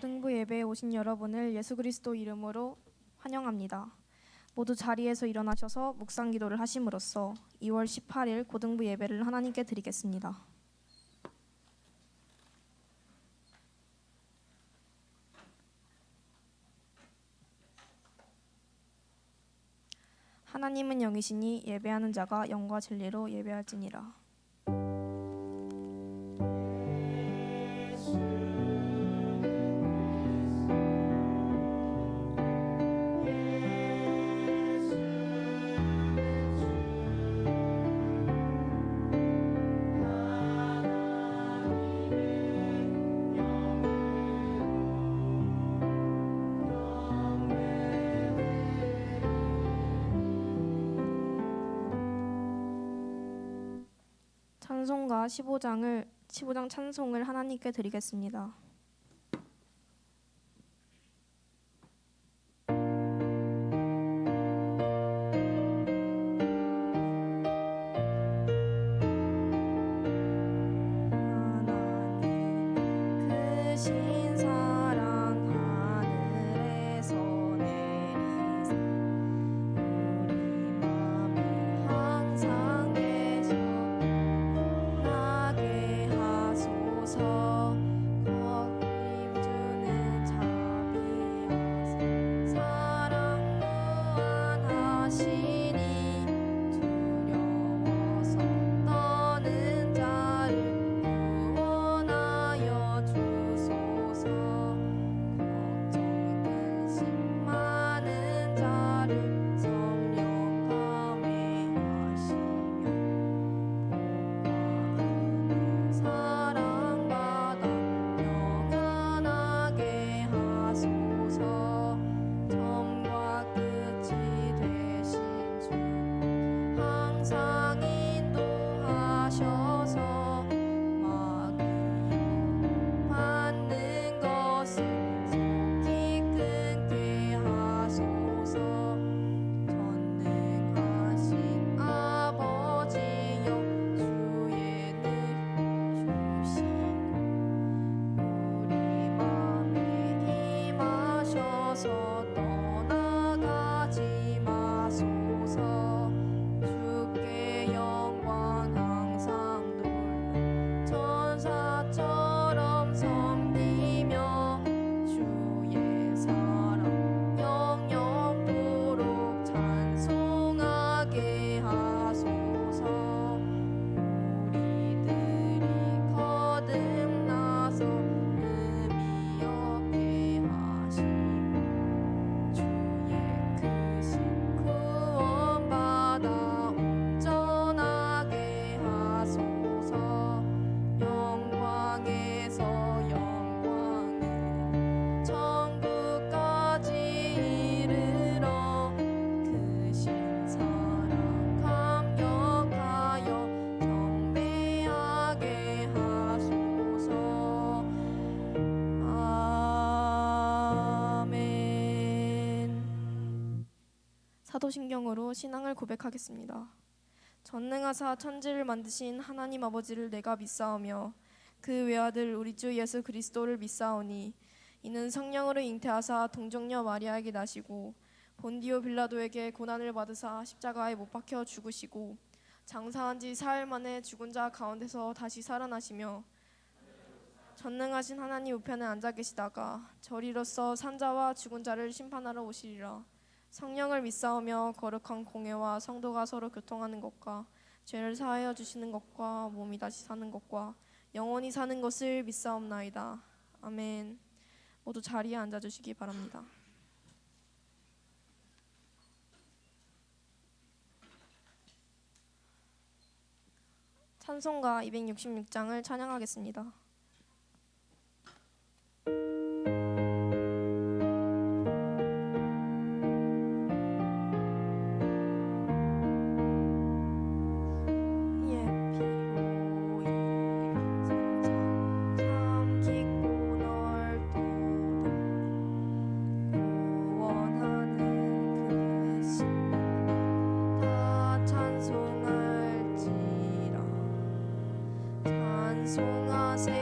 고등부 예배에 오신 여러분을 예수 그리스도 이름으로 환영합니다. 모두 자리에서 일어나셔서 묵상 기도를 하심으로써 2월 18일 고등부 예배를 하나님께 드리겠습니다. 하나님은 영이시니 예배하는 자가 영과 진리로 예배할지니라. 찬송가 15장 찬송을 하나님께 드리겠습니다. 사도신경으로 신앙을 고백하겠습니다. 전능하사 천지를 만드신 하나님 아버지를 내가 믿사오며 그 외아들 우리 주 예수 그리스도를 믿사오니 이는 성령으로 잉태하사 동정녀 마리아에게 나시고 본디오 빌라도에게 고난을 받으사 십자가에 못 박혀 죽으시고 장사한 지 사흘 만에 죽은 자 가운데서 다시 살아나시며 전능하신 하나님 우편에 앉아 계시다가 저리로서 산자와 죽은 자를 심판하러 오시리라. 성령을 믿사오며 거룩한 공회와 성도가 서로 교통하는 것과 죄를 사하여 주시는 것과 몸이 다시 사는 것과 영원히 사는 것을 믿사옵나이다. 아멘. 모두 자리에 앉아주시기 바랍니다. 찬송가 266장을 찬양하겠습니다. 찬송하세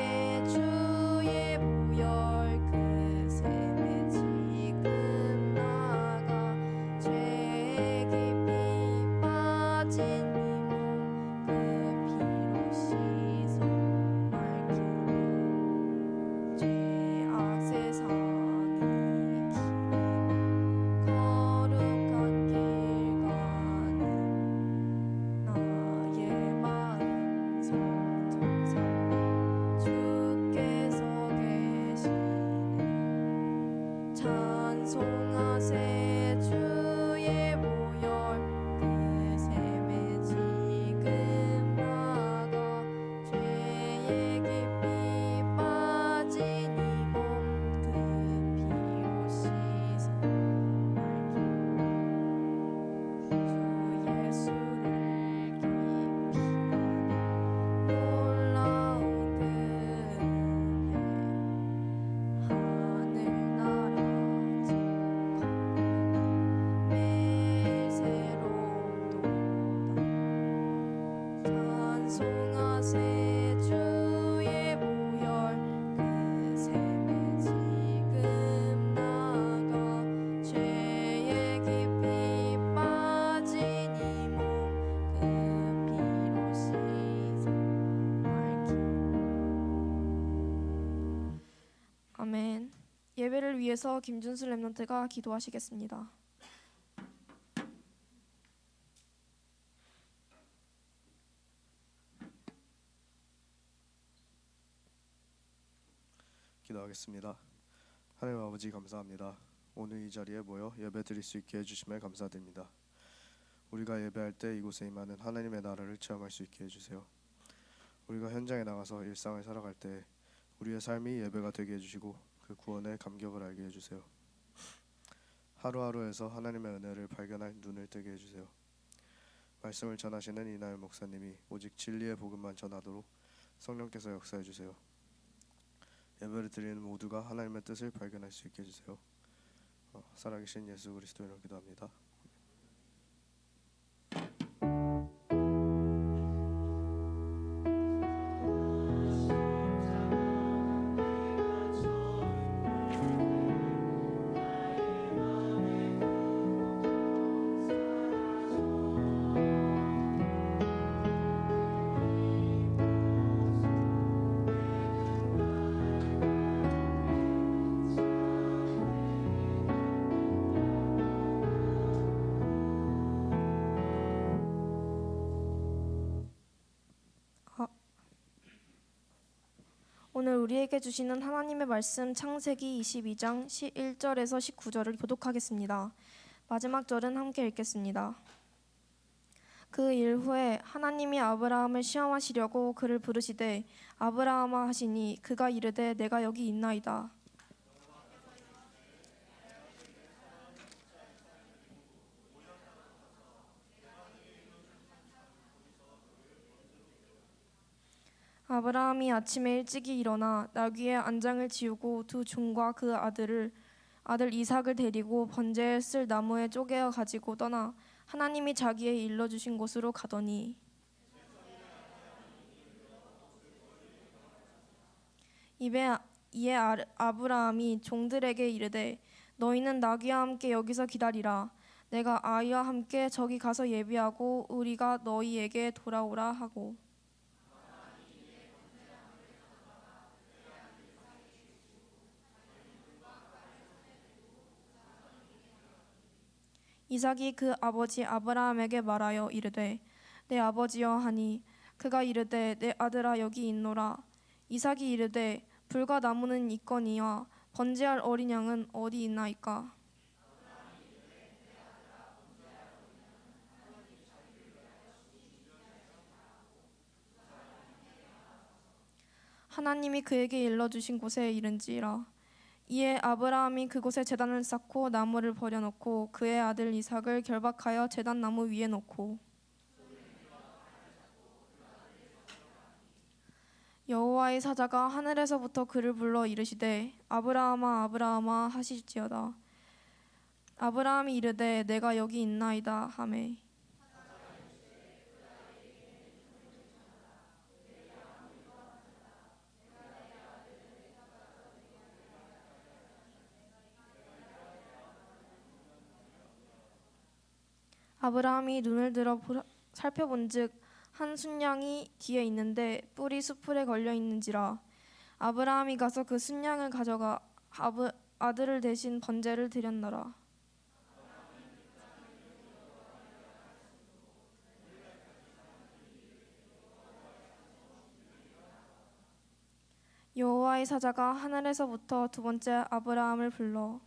아멘. 예배를 위해서 김준수 랩런트가 기도하시겠습니다. 기도하겠습니다. 하나님 아버지 감사합니다. 오늘 이 자리에 모여 예배 드릴 수 있게 해주심에 감사드립니다. 우리가 예배할 때 이곳에 임하는 하나님의 나라를 체험할 수 있게 해주세요. 우리가 현장에 나가서 일상을 살아갈 때 우리의 삶이 예배가 되게 해주시고 그 구원의 감격을 알게 해주세요. 하루하루에서 하나님의 은혜를 발견할 눈을 뜨게 해주세요. 말씀을 전하시는 이날 목사님이 오직 진리의 복음만 전하도록 성령께서 역사해 주세요. 예배를 드리는 모두가 하나님의 뜻을 발견할 수 있게 해주세요. 살아계신 예수 그리스도 이름으로 기도합니다. 오늘 우리에게 주시는 하나님의 말씀 창세기 22장 1절에서 19절을 교독하겠습니다. 마지막 절은 함께 읽겠습니다. 그 일 후에 하나님이 아브라함을 시험하시려고 그를 부르시되 아브라함아 하시니 그가 이르되 내가 여기 있나이다. 아브라함이 아침에 일찍이 일어나 나귀의 안장을 지우고 두 종과 그 아들 이삭을 데리고 번제에 쓸 나무에 쪼개어 가지고 떠나 하나님이 자기의 일러 주신 곳으로 가더니 이에 아브라함이 종들에게 이르되 너희는 나귀와 함께 여기서 기다리라. 내가 아이와 함께 저기 가서 예비하고 우리가 너희에게 돌아오라 하고 이삭이 그 아버지 아브라함에게 말하여 이르되 내 아버지여 하니 그가 이르되 내 아들아 여기 있노라. 이삭이 이르되 불과 나무는 있거니와 번제할 어린 양은 어디 있나이까. 하나님이 그에게 일러주신 곳에 이른지라. 이에 아브라함이 그곳에 제단을 쌓고 나무를 버려놓고 그의 아들 이삭을 결박하여 제단 나무 위에 놓고 여호와의 사자가 하늘에서부터 그를 불러 이르시되 아브라함아 아브라함아 하실지어다. 아브라함이 이르되 내가 여기 있나이다 하매 아브라함이 눈을 들어 살펴본즉 한 순양이 뒤에 있는데 뿔이 수풀에 걸려 있는지라. 아브라함이 가서 그 순양을 가져가 아들을 대신 번제를 드렸노라. 여호와의 사자가 하늘에서부터 두 번째 아브라함을 불러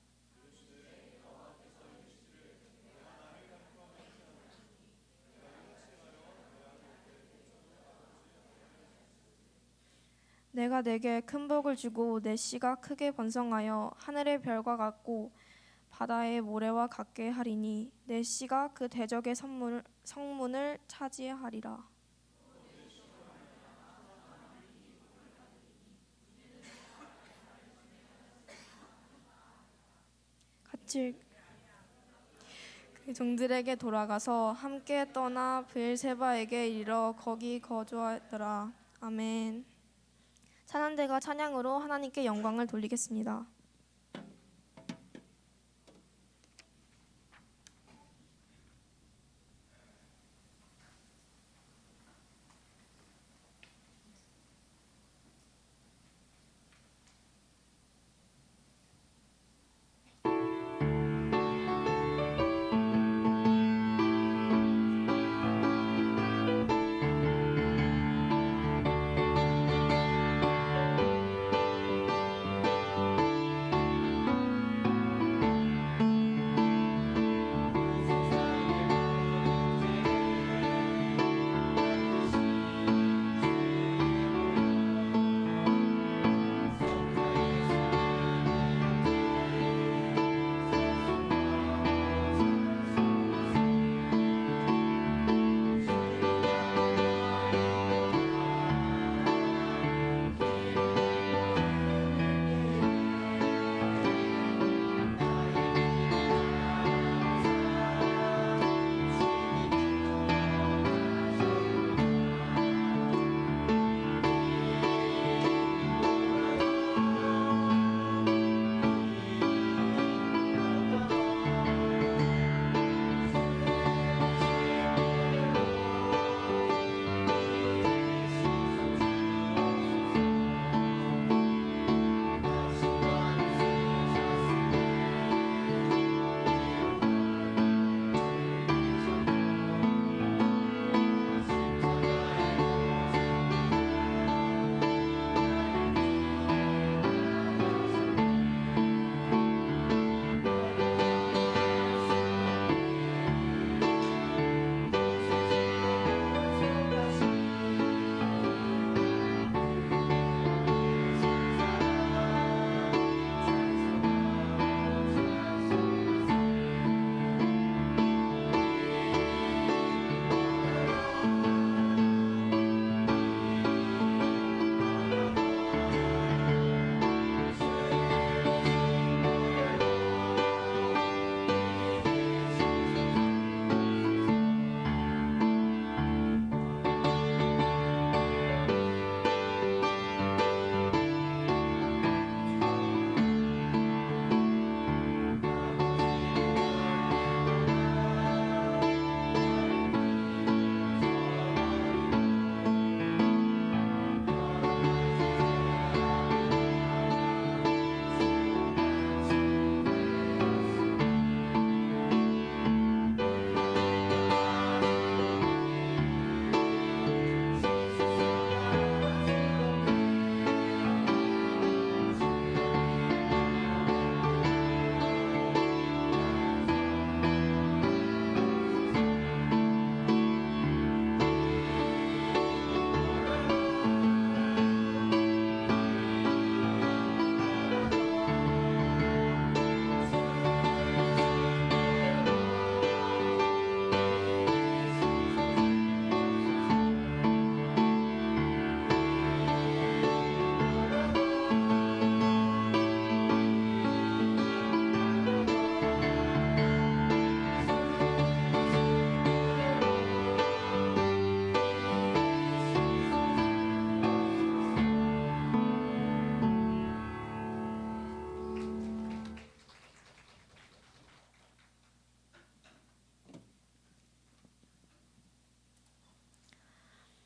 내가 내게 큰 복을 주고 내 씨가 크게 번성하여 하늘의 별과 같고 바다의 모래와 같게 하리니 내 씨가 그 대적의 성문을 차지하리라. 같이 그 종들에게 돌아가서 함께 떠나 브엘세바에게 이르러 거기 거주하더라. 아멘. 찬양대가 찬양으로 하나님께 영광을 돌리겠습니다.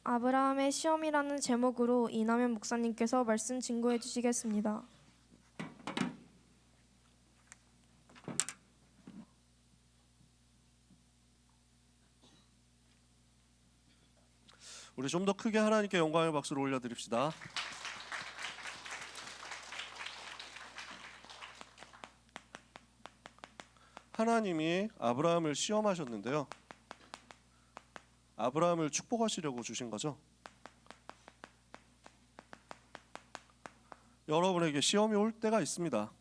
아브라함의 시험이라는 제목으로 이남현 목사님께서 말씀 증거해 주시겠습니다. 우리 좀 더 크게 하나님께 영광의 박수를 올려드립시다. 하나님이 아브라함을 시험하셨는데요. 아브라함을 축복하시려고 주신 거죠. 여러분에게 시험이 올 때가 있습니다.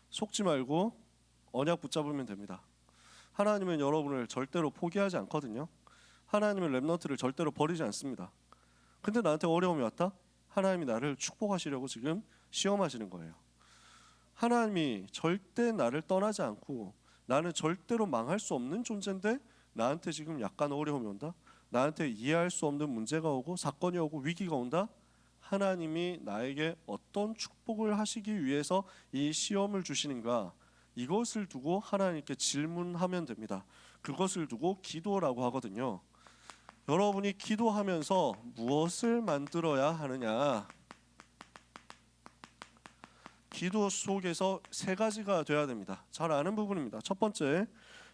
속지 말고 언약 붙잡으면 됩니다. 하나님은 여러분을 절대로 포기하지 않거든요. 하나님은 렘넌트를 절대로 버리지 않습니다. 근데 나한테 어려움이 왔다? 하나님이 나를 축복하시려고 지금 시험하시는 거예요. 하나님이 절대 나를 떠나지 않고 나는 절대로 망할 수 없는 존재인데 나한테 지금 약간 어려움이 온다? 나한테 이해할 수 없는 문제가 오고 사건이 오고 위기가 온다? 하나님이 나에게 어떤 축복을 하시기 위해서 이 시험을 주시는가? 이것을 두고 하나님께 질문하면 됩니다. 그것을 두고 기도라고 하거든요. 여러분이 기도하면서 무엇을 만들어야 하느냐? 기도 속에서 세 가지가 돼야 됩니다. 잘 아는 부분입니다. 첫 번째,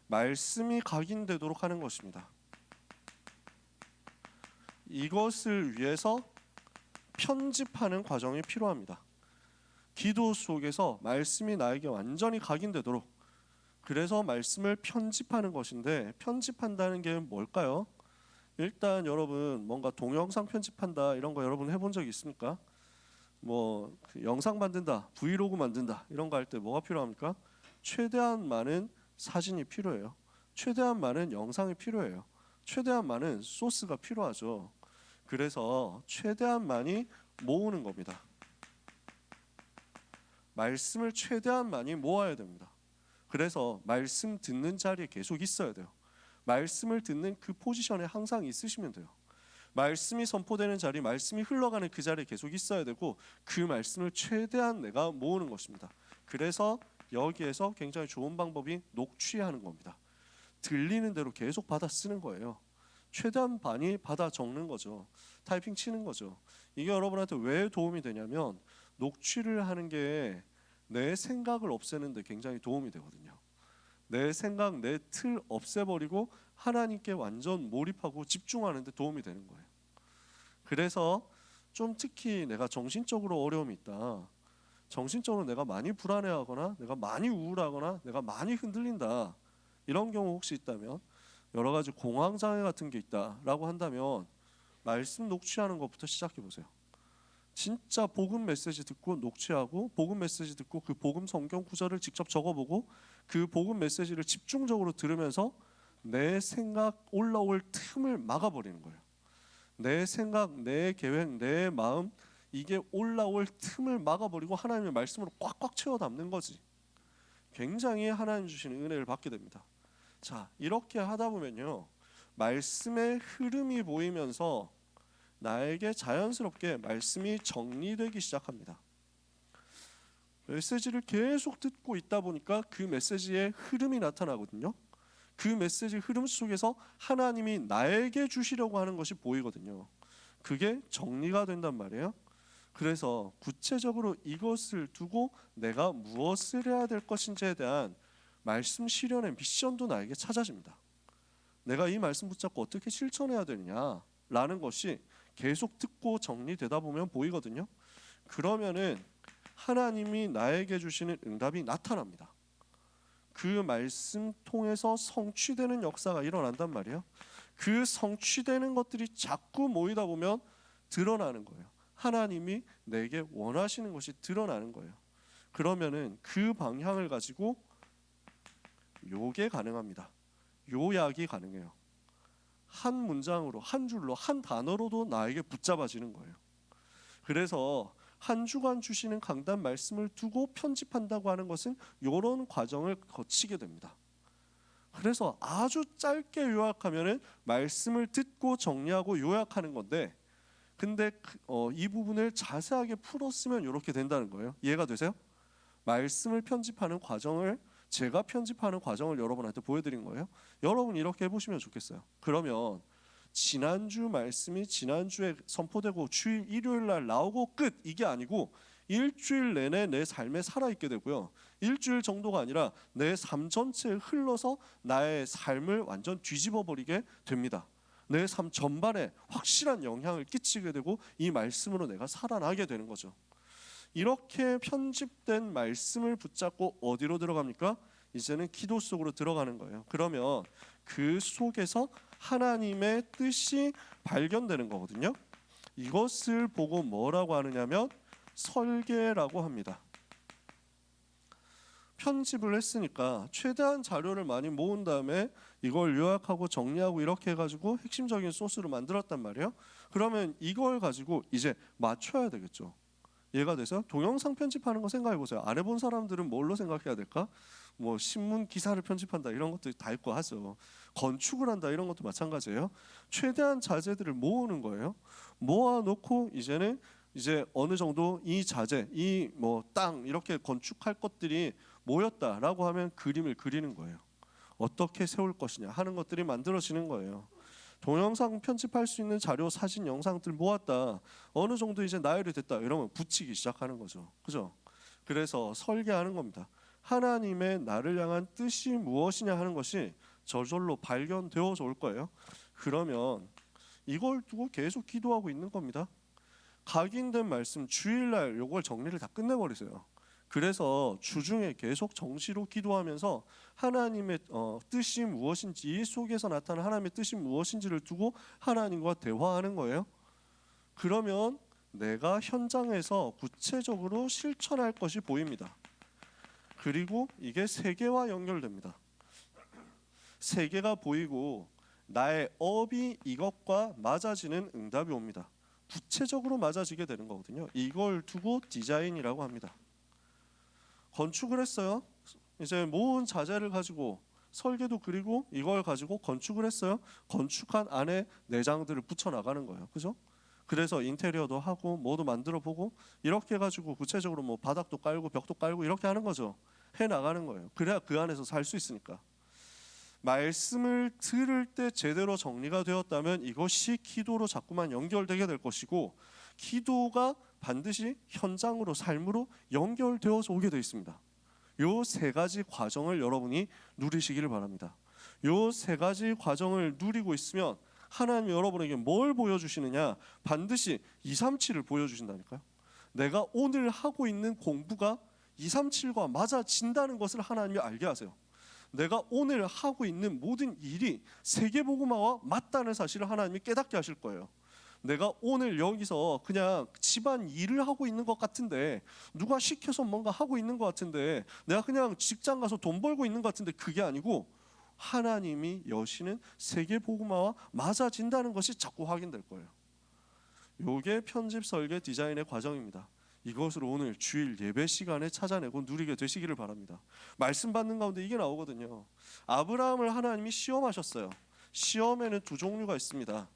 말씀이 각인되도록 하는 것입니다. 이것을 위해서 편집하는 과정이 필요합니다. 기도 속에서 말씀이 나에게 완전히 각인되도록, 그래서 말씀을 편집하는 것인데, 편집한다는 게 뭘까요? 일단 여러분 뭔가 동영상 편집한다 이런 거 여러분 해본 적 있습니까? 뭐 영상 만든다, 브이로그 만든다 이런 거 할 때 뭐가 필요합니까? 최대한 많은 사진이 필요해요. 최대한 많은 영상이 필요해요. 최대한 많은 소스가 필요하죠. 그래서 최대한 많이 모으는 겁니다. 말씀을 최대한 많이 모아야 됩니다. 그래서 말씀 듣는 자리에 계속 있어야 돼요. 말씀을 듣는 그 포지션에 항상 있으시면 돼요. 말씀이 선포되는 자리, 말씀이 흘러가는 그 자리에 계속 있어야 되고 그 말씀을 최대한 내가 모으는 것입니다. 그래서 여기에서 굉장히 좋은 방법이 녹취하는 겁니다. 들리는 대로 계속 받아 쓰는 거예요. 최대한 많이 받아 적는 거죠. 타이핑 치는 거죠. 이게 여러분한테 왜 도움이 되냐면 녹취를 하는 게 내 생각을 없애는 데 굉장히 도움이 되거든요. 내 생각, 내 틀 없애버리고 하나님께 완전 몰입하고 집중하는 데 도움이 되는 거예요. 그래서 좀 특히 내가 정신적으로 어려움이 있다, 정신적으로 내가 많이 불안해하거나 내가 많이 우울하거나 내가 많이 흔들린다, 이런 경우 혹시 있다면, 여러 가지 공황장애 같은 게 있다라고 한다면 말씀 녹취하는 것부터 시작해 보세요. 진짜 복음 메시지 듣고 녹취하고 복음 메시지 듣고 그 복음 성경 구절을 직접 적어보고 그 복음 메시지를 집중적으로 들으면서 내 생각 올라올 틈을 막아버리는 거예요. 내 생각, 내 계획, 내 마음, 이게 올라올 틈을 막아버리고 하나님의 말씀으로 꽉꽉 채워 담는 거지. 굉장히 하나님 주시는 은혜를 받게 됩니다. 자, 이렇게 하다 보면요, 말씀의 흐름이 보이면서 나에게 자연스럽게 말씀이 정리되기 시작합니다. 메시지를 계속 듣고 있다 보니까 그 메시지의 흐름이 나타나거든요. 그 메시지 흐름 속에서 하나님이 나에게 주시려고 하는 것이 보이거든요. 그게 정리가 된단 말이에요. 그래서 구체적으로 이것을 두고 내가 무엇을 해야 될 것인지에 대한 말씀 실현의 미션도 나에게 찾아집니다. 내가 이 말씀 붙잡고 어떻게 실천해야 되느냐라는 것이 계속 듣고 정리되다 보면 보이거든요. 그러면은 하나님이 나에게 주시는 응답이 나타납니다. 그 말씀 통해서 성취되는 역사가 일어난단 말이에요. 그 성취되는 것들이 자꾸 모이다 보면 드러나는 거예요. 하나님이 내게 원하시는 것이 드러나는 거예요. 그러면은 그 방향을 가지고 요게 가능합니다. 요약이 가능해요. 한 문장으로, 한 줄로, 한 단어로도 나에게 붙잡아지는 거예요. 그래서 한 주간 주시는 강단 말씀을 두고 편집한다고 하는 것은 이런 과정을 거치게 됩니다. 그래서 아주 짧게 요약하면은 말씀을 듣고 정리하고 요약하는 건데, 근데 이 부분을 자세하게 풀었으면 이렇게 된다는 거예요. 이해가 되세요? 말씀을 편집하는 과정을, 제가 편집하는 과정을 여러분한테 보여드린 거예요. 여러분 이렇게 해보시면 좋겠어요. 그러면 지난주 말씀이 지난주에 선포되고 주일 일요일 날 나오고 끝, 이게 아니고 일주일 내내 내 삶에 살아있게 되고요. 일주일 정도가 아니라 내 삶 전체에 흘러서 나의 삶을 완전 뒤집어 버리게 됩니다. 내 삶 전반에 확실한 영향을 끼치게 되고 이 말씀으로 내가 살아나게 되는 거죠. 이렇게 편집된 말씀을 붙잡고 어디로 들어갑니까? 이제는 기도 속으로 들어가는 거예요. 그러면 그 속에서 하나님의 뜻이 발견되는 거거든요. 이것을 보고 뭐라고 하느냐면 설계라고 합니다. 편집을 했으니까 최대한 자료를 많이 모은 다음에 이걸 요약하고 정리하고 이렇게 해가지고 핵심적인 소스를 만들었단 말이에요. 그러면 이걸 가지고 이제 맞춰야 되겠죠. 얘가 돼서 동영상 편집하는 거 생각해 보세요. 안 해본 사람들은 뭘로 생각해야 될까? 뭐 신문 기사를 편집한다 이런 것도 다 있고 하죠. 건축을 한다 이런 것도 마찬가지예요. 최대한 자재들을 모으는 거예요. 모아놓고 이제는 이제 어느 정도 이 자재, 이 뭐 땅 이렇게 건축할 것들이 모였다라고 하면 그림을 그리는 거예요. 어떻게 세울 것이냐 하는 것들이 만들어지는 거예요. 동영상 편집할 수 있는 자료, 사진, 영상들 모았다. 어느 정도 이제 나열이 됐다. 이러면 붙이기 시작하는 거죠. 그죠? 그래서 설계하는 겁니다. 하나님의 나를 향한 뜻이 무엇이냐 하는 것이 저절로 발견되어져 올 거예요. 그러면 이걸 두고 계속 기도하고 있는 겁니다. 각인된 말씀 주일날 요걸 정리를 다 끝내버리세요. 그래서 주중에 계속 정시로 기도하면서 하나님의 뜻이 무엇인지, 이 속에서 나타난 하나님의 뜻이 무엇인지를 두고 하나님과 대화하는 거예요. 그러면 내가 현장에서 구체적으로 실천할 것이 보입니다. 그리고 이게 세계와 연결됩니다. 세계가 보이고 나의 업이 이것과 맞아지는 응답이 옵니다. 구체적으로 맞아지게 되는 거거든요. 이걸 두고 디자인이라고 합니다. 건축을 했어요. 이제 모은 자재를 가지고 설계도 그리고 이걸 가지고 건축을 했어요. 건축한 안에 내장들을 붙여 나가는 거예요. 그죠? 그래서 인테리어도 하고 뭐도 만들어 보고 이렇게 해가지고 구체적으로 뭐 바닥도 깔고 벽도 깔고 이렇게 하는 거죠. 해 나가는 거예요. 그래야 그 안에서 살 수 있으니까. 말씀을 들을 때 제대로 정리가 되었다면 이것이 기도로 자꾸만 연결되게 될 것이고, 기도가 반드시 현장으로, 삶으로 연결되어서 오게 되어 있습니다. 요 세 가지 과정을 여러분이 누리시기를 바랍니다. 요 세 가지 과정을 누리고 있으면 하나님이 여러분에게 뭘 보여주시느냐? 반드시 237을 보여주신다니까요. 내가 오늘 하고 있는 공부가 237과 맞아진다는 것을 하나님이 알게 하세요. 내가 오늘 하고 있는 모든 일이 세계복음화와 맞다는 사실을 하나님이 깨닫게 하실 거예요. 내가 오늘 여기서 그냥 집안 일을 하고 있는 것 같은데, 누가 시켜서 뭔가 하고 있는 것 같은데, 내가 그냥 직장 가서 돈 벌고 있는 것 같은데, 그게 아니고 하나님이 여시는 세계복음화와 맞아진다는 것이 자꾸 확인될 거예요. 이게 편집, 설계, 디자인의 과정입니다. 이것을 오늘 주일 예배 시간에 찾아내고 누리게 되시기를 바랍니다. 말씀 받는 가운데 이게 나오거든요. 아브라함을 하나님이 시험하셨어요. 시험에는 두 종류가 있습니다.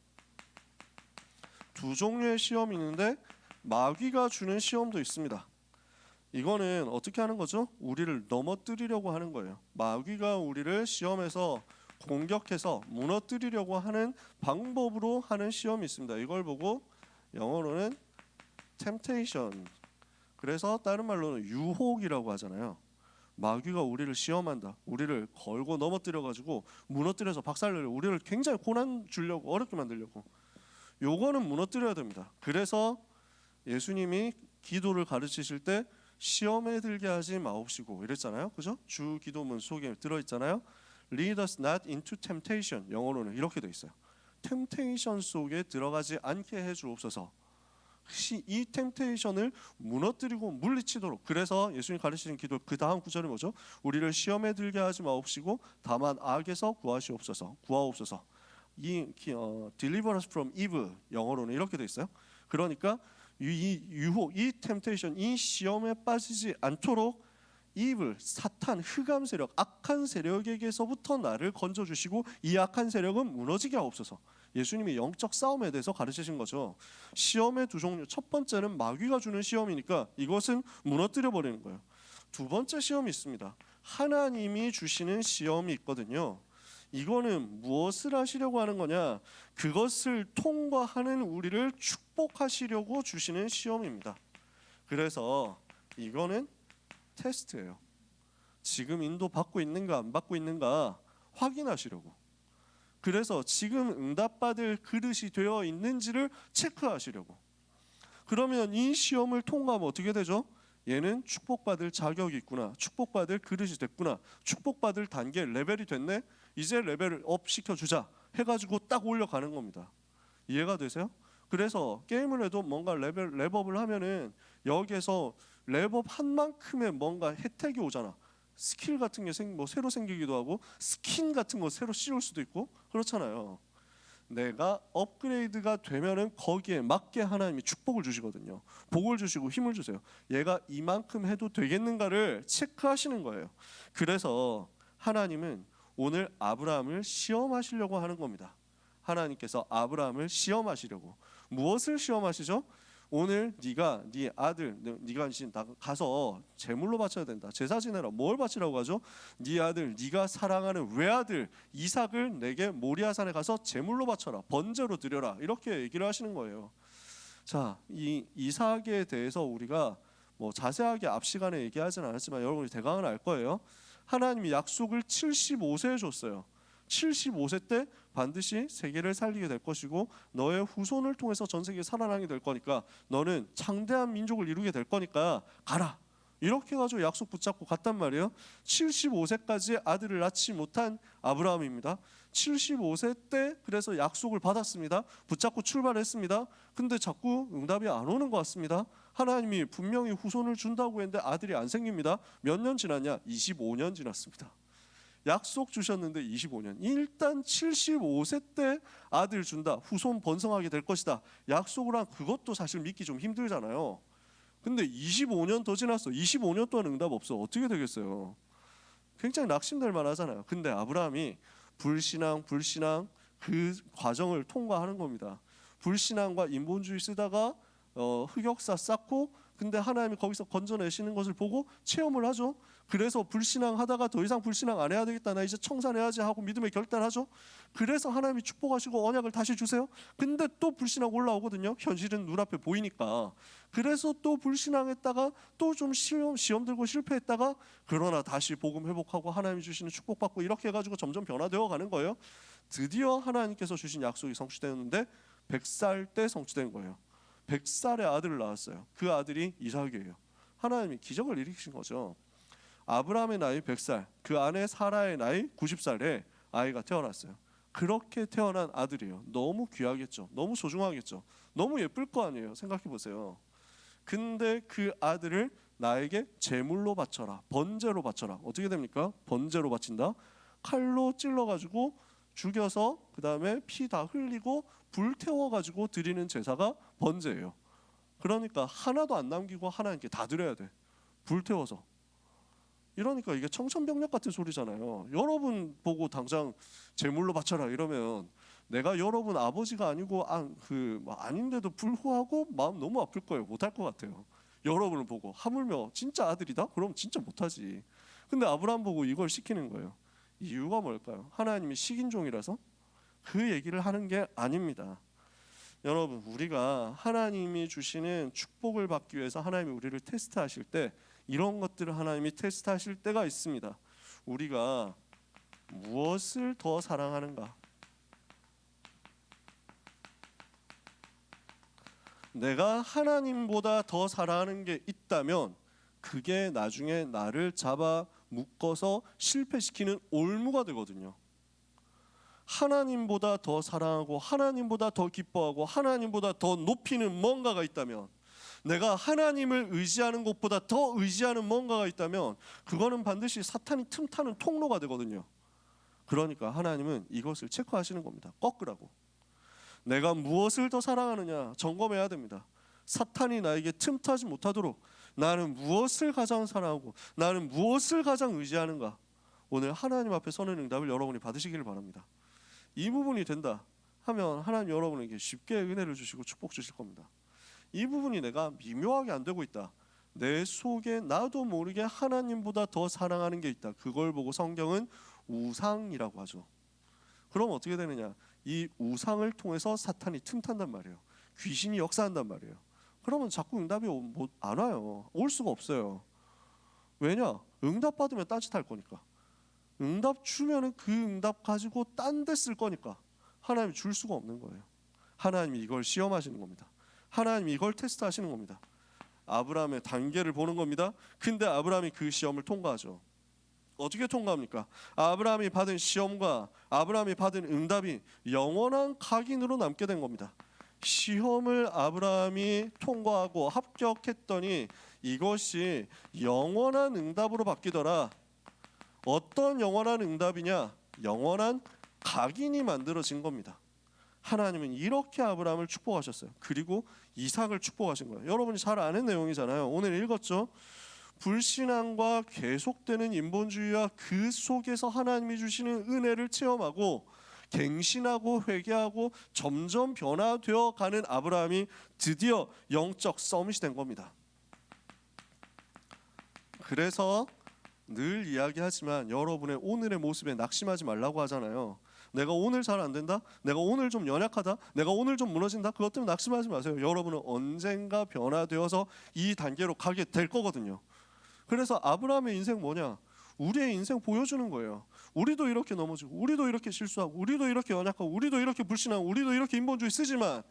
두 종류의 시험이 있는데 마귀가 주는 시험도 있습니다. 이거는 어떻게 하는 거죠? 우리를 넘어뜨리려고 하는 거예요. 마귀가 우리를 시험에서 공격해서 무너뜨리려고 하는 방법으로 하는 시험이 있습니다. 이걸 보고 영어로는 temptation, 그래서 다른 말로는 유혹이라고 하잖아요. 마귀가 우리를 시험한다. 우리를 걸고 넘어뜨려 가지고 무너뜨려서 박살내려, 우리를 굉장히 고난 주려고, 어렵게 만들려고. 요거는 무너뜨려야 됩니다. 그래서 예수님이 기도를 가르치실 때 시험에 들게 하지 마옵시고 이랬잖아요. 그죠? 주 기도문 속에 들어있잖아요. Lead us not into temptation. 영어로는 이렇게 돼 있어요. temptation 속에 들어가지 않게 해주옵소서. 이 템테이션을 무너뜨리고 물리치도록. 그래서 예수님 가르치신 기도 그 다음 구절이 뭐죠? 우리를 시험에 들게 하지 마옵시고 다만 악에서 구하시옵소서. 구하옵소서. deliver us from evil, 영어로는 이렇게 돼 있어요. 그러니까 이 유혹, 이 템테이션, 이 시험에 빠지지 않도록 evil, 사탄, 흑암 세력, 악한 세력에게서부터 나를 건져주시고 이 악한 세력은 무너지게 하옵소서. 예수님이 영적 싸움에 대해서 가르치신 거죠. 시험의 두 종류. 첫 번째는 마귀가 주는 시험이니까 이것은 무너뜨려 버리는 거예요. 두 번째 시험이 있습니다. 하나님이 주시는 시험이 있거든요. 이거는 무엇을 하시려고 하는 거냐? 그것을 통과하는 우리를 축복하시려고 주시는 시험입니다. 그래서 이거는 테스트예요. 지금 인도 받고 있는가 안 받고 있는가 확인하시려고. 그래서 지금 응답받을 그릇이 되어 있는지를 체크하시려고. 그러면 이 시험을 통과하면 어떻게 되죠? 얘는 축복받을 자격이 있구나, 축복받을 그릇이 됐구나, 축복받을 단계 레벨이 됐네, 이제 레벨을 업 시켜주자 해가지고 딱 올려가는 겁니다. 이해가 되세요? 그래서 게임을 해도 뭔가 랩업을 하면은 여기에서 랩업 한 만큼의 뭔가 혜택이 오잖아. 스킬 같은 게 뭐 새로 생기기도 하고 스킨 같은 거 새로 씌울 수도 있고 그렇잖아요. 내가 업그레이드가 되면은 거기에 맞게 하나님이 축복을 주시거든요. 복을 주시고 힘을 주세요. 얘가 이만큼 해도 되겠는가를 체크하시는 거예요. 그래서 하나님은 오늘 아브라함을 시험하시려고 하는 겁니다. 하나님께서 아브라함을 시험하시려고. 무엇을 시험하시죠? 오늘 네가 네 아들, 네가 가서 제물로 바쳐야 된다. 제사 지내라. 뭘 바치라고 하죠? 네 아들, 네가 사랑하는 외아들 이삭을 내게 모리아산에 가서 제물로 바쳐라. 번제로 드려라. 이렇게 얘기를 하시는 거예요. 자, 이 이삭에 대해서 우리가 뭐 자세하게 앞 시간에 얘기하진 않았지만 여러분이 대강은 알 거예요. 하나님이 약속을 75세에 줬어요. 75세 때 반드시 세계를 살리게 될 것이고 너의 후손을 통해서 전 세계에 살아나게 될 거니까 너는 창대한 민족을 이루게 될 거니까 가라. 이렇게 가지고 약속 붙잡고 갔단 말이에요. 75세까지 아들을 낳지 못한 아브라함입니다. 75세 때 그래서 약속을 받았습니다. 붙잡고 출발했습니다. 근데 자꾸 응답이 안 오는 것 같습니다. 하나님이 분명히 후손을 준다고 했는데 아들이 안 생깁니다. 몇 년 지났냐? 25년 지났습니다. 약속 주셨는데 25년. 일단 75세 때 아들 준다. 후손 번성하게 될 것이다. 약속을 한 그것도 사실 믿기 좀 힘들잖아요. 근데 25년 더 지났어. 25년 동안 응답 없어. 어떻게 되겠어요? 굉장히 낙심될 만하잖아요. 근데 아브라함이 불신앙 그 과정을 통과하는 겁니다. 불신앙과 인본주의 쓰다가 흑역사 쌓고 근데 하나님이 거기서 건져내시는 것을 보고 체험을 하죠. 그래서 불신앙하다가 더 이상 불신앙 안 해야 되겠다. 나 이제 청산해야지 하고 믿음의 결단하죠. 그래서 하나님이 축복하시고 언약을 다시 주세요. 근데 또 불신앙 올라오거든요. 현실은 눈앞에 보이니까. 그래서 또 불신앙했다가 또 좀 시험 들고 실패했다가 그러나 다시 복음 회복하고 하나님이 주시는 축복받고 이렇게 해가지고 점점 변화되어 가는 거예요. 드디어 하나님께서 주신 약속이 성취되었는데 100살 때 성취된 거예요. 100살의 아들을 낳았어요. 그 아들이 이삭이에요. 하나님이 기적을 일으키신 거죠. 아브라함의 나이 100살, 그 아내 사라의 나이 90살에 아이가 태어났어요. 그렇게 태어난 아들이에요. 너무 귀하겠죠. 너무 소중하겠죠. 너무 예쁠 거 아니에요. 생각해 보세요. 근데 그 아들을 나에게 제물로 바쳐라. 번제로 바쳐라. 어떻게 됩니까? 번제로 바친다. 칼로 찔러가지고 죽여서 그 다음에 피 다 흘리고 불 태워가지고 드리는 제사가 번제예요. 그러니까 하나도 안 남기고 하나님께 다 드려야 돼. 불 태워서. 이러니까 이게 청천벽력 같은 소리잖아요. 여러분 보고 당장 제물로 바쳐라 이러면 내가 여러분 아버지가 아니고 아닌데도 불구하고 마음 너무 아플 거예요. 못할 것 같아요. 여러분을 보고 하물며 진짜 아들이다? 그럼 진짜 못하지. 근데 아브라함 보고 이걸 시키는 거예요. 이유가 뭘까요? 하나님이 식인종이라서? 그 얘기를 하는 게 아닙니다. 여러분, 우리가 하나님이 주시는 축복을 받기 위해서 하나님이 우리를 테스트하실 때 이런 것들을 하나님이 테스트하실 때가 있습니다. 우리가 무엇을 더 사랑하는가? 내가 하나님보다 더 사랑하는 게 있다면 그게 나중에 나를 잡아 묶어서 실패시키는 올무가 되거든요. 하나님보다 더 사랑하고 하나님보다 더 기뻐하고 하나님보다 더 높이는 뭔가가 있다면, 내가 하나님을 의지하는 것보다 더 의지하는 뭔가가 있다면 그거는 반드시 사탄이 틈타는 통로가 되거든요. 그러니까 하나님은 이것을 체크하시는 겁니다. 꺾으라고. 내가 무엇을 더 사랑하느냐 점검해야 됩니다. 사탄이 나에게 틈타지 못하도록 나는 무엇을 가장 사랑하고 나는 무엇을 가장 의지하는가. 오늘 하나님 앞에 서는 응답을 여러분이 받으시기를 바랍니다. 이 부분이 된다 하면 하나님 여러분에게 쉽게 은혜를 주시고 축복 주실 겁니다. 이 부분이 내가 미묘하게 안 되고 있다, 내 속에 나도 모르게 하나님보다 더 사랑하는 게 있다, 그걸 보고 성경은 우상이라고 하죠. 그럼 어떻게 되느냐? 이 우상을 통해서 사탄이 틈탄단 말이에요. 귀신이 역사한단 말이에요. 그러면 자꾸 응답이 안 와요. 올 수가 없어요. 왜냐? 응답 받으면 딴짓할 거니까. 응답 주면은 그 응답 가지고 딴 데 쓸 거니까 하나님이 줄 수가 없는 거예요. 하나님이 이걸 시험하시는 겁니다. 하나님이 이걸 테스트하시는 겁니다. 아브라함의 단계를 보는 겁니다. 근데 아브라함이 그 시험을 통과하죠. 어떻게 통과합니까? 아브라함이 받은 시험과 아브라함이 받은 응답이 영원한 각인으로 남게 된 겁니다. 시험을 아브라함이 통과하고 합격했더니 이것이 영원한 응답으로 바뀌더라. 어떤 영원한 응답이냐? 영원한 각인이 만들어진 겁니다. 하나님은 이렇게 아브라함을 축복하셨어요. 그리고 이삭을 축복하신 거예요. 여러분이 잘 아는 내용이잖아요. 오늘 읽었죠? 불신앙과 계속되는 인본주의와 그 속에서 하나님이 주시는 은혜를 체험하고 갱신하고 회개하고 점점 변화되어 가는 아브라함이 드디어 영적 서밋이 된 겁니다. 그래서 늘 이야기하지만 여러분의 오늘의 모습에 낙심하지 말라고 하잖아요. 내가 오늘 잘 안 된다? 내가 오늘 좀 연약하다? 내가 오늘 좀 무너진다? 그것 때문에 낙심하지 마세요. 여러분은 언젠가 변화되어서 이 단계로 가게 될 거거든요. 그래서 아브라함의 인생 뭐냐? 우리의 인생 보여주는 거예요. 우리도 이렇게 넘어지고 우리도 이렇게 실수하고 우리도 이렇게 연약하고 우리도 이렇게 불신하고 우리도 이렇게 인본주의 쓰지만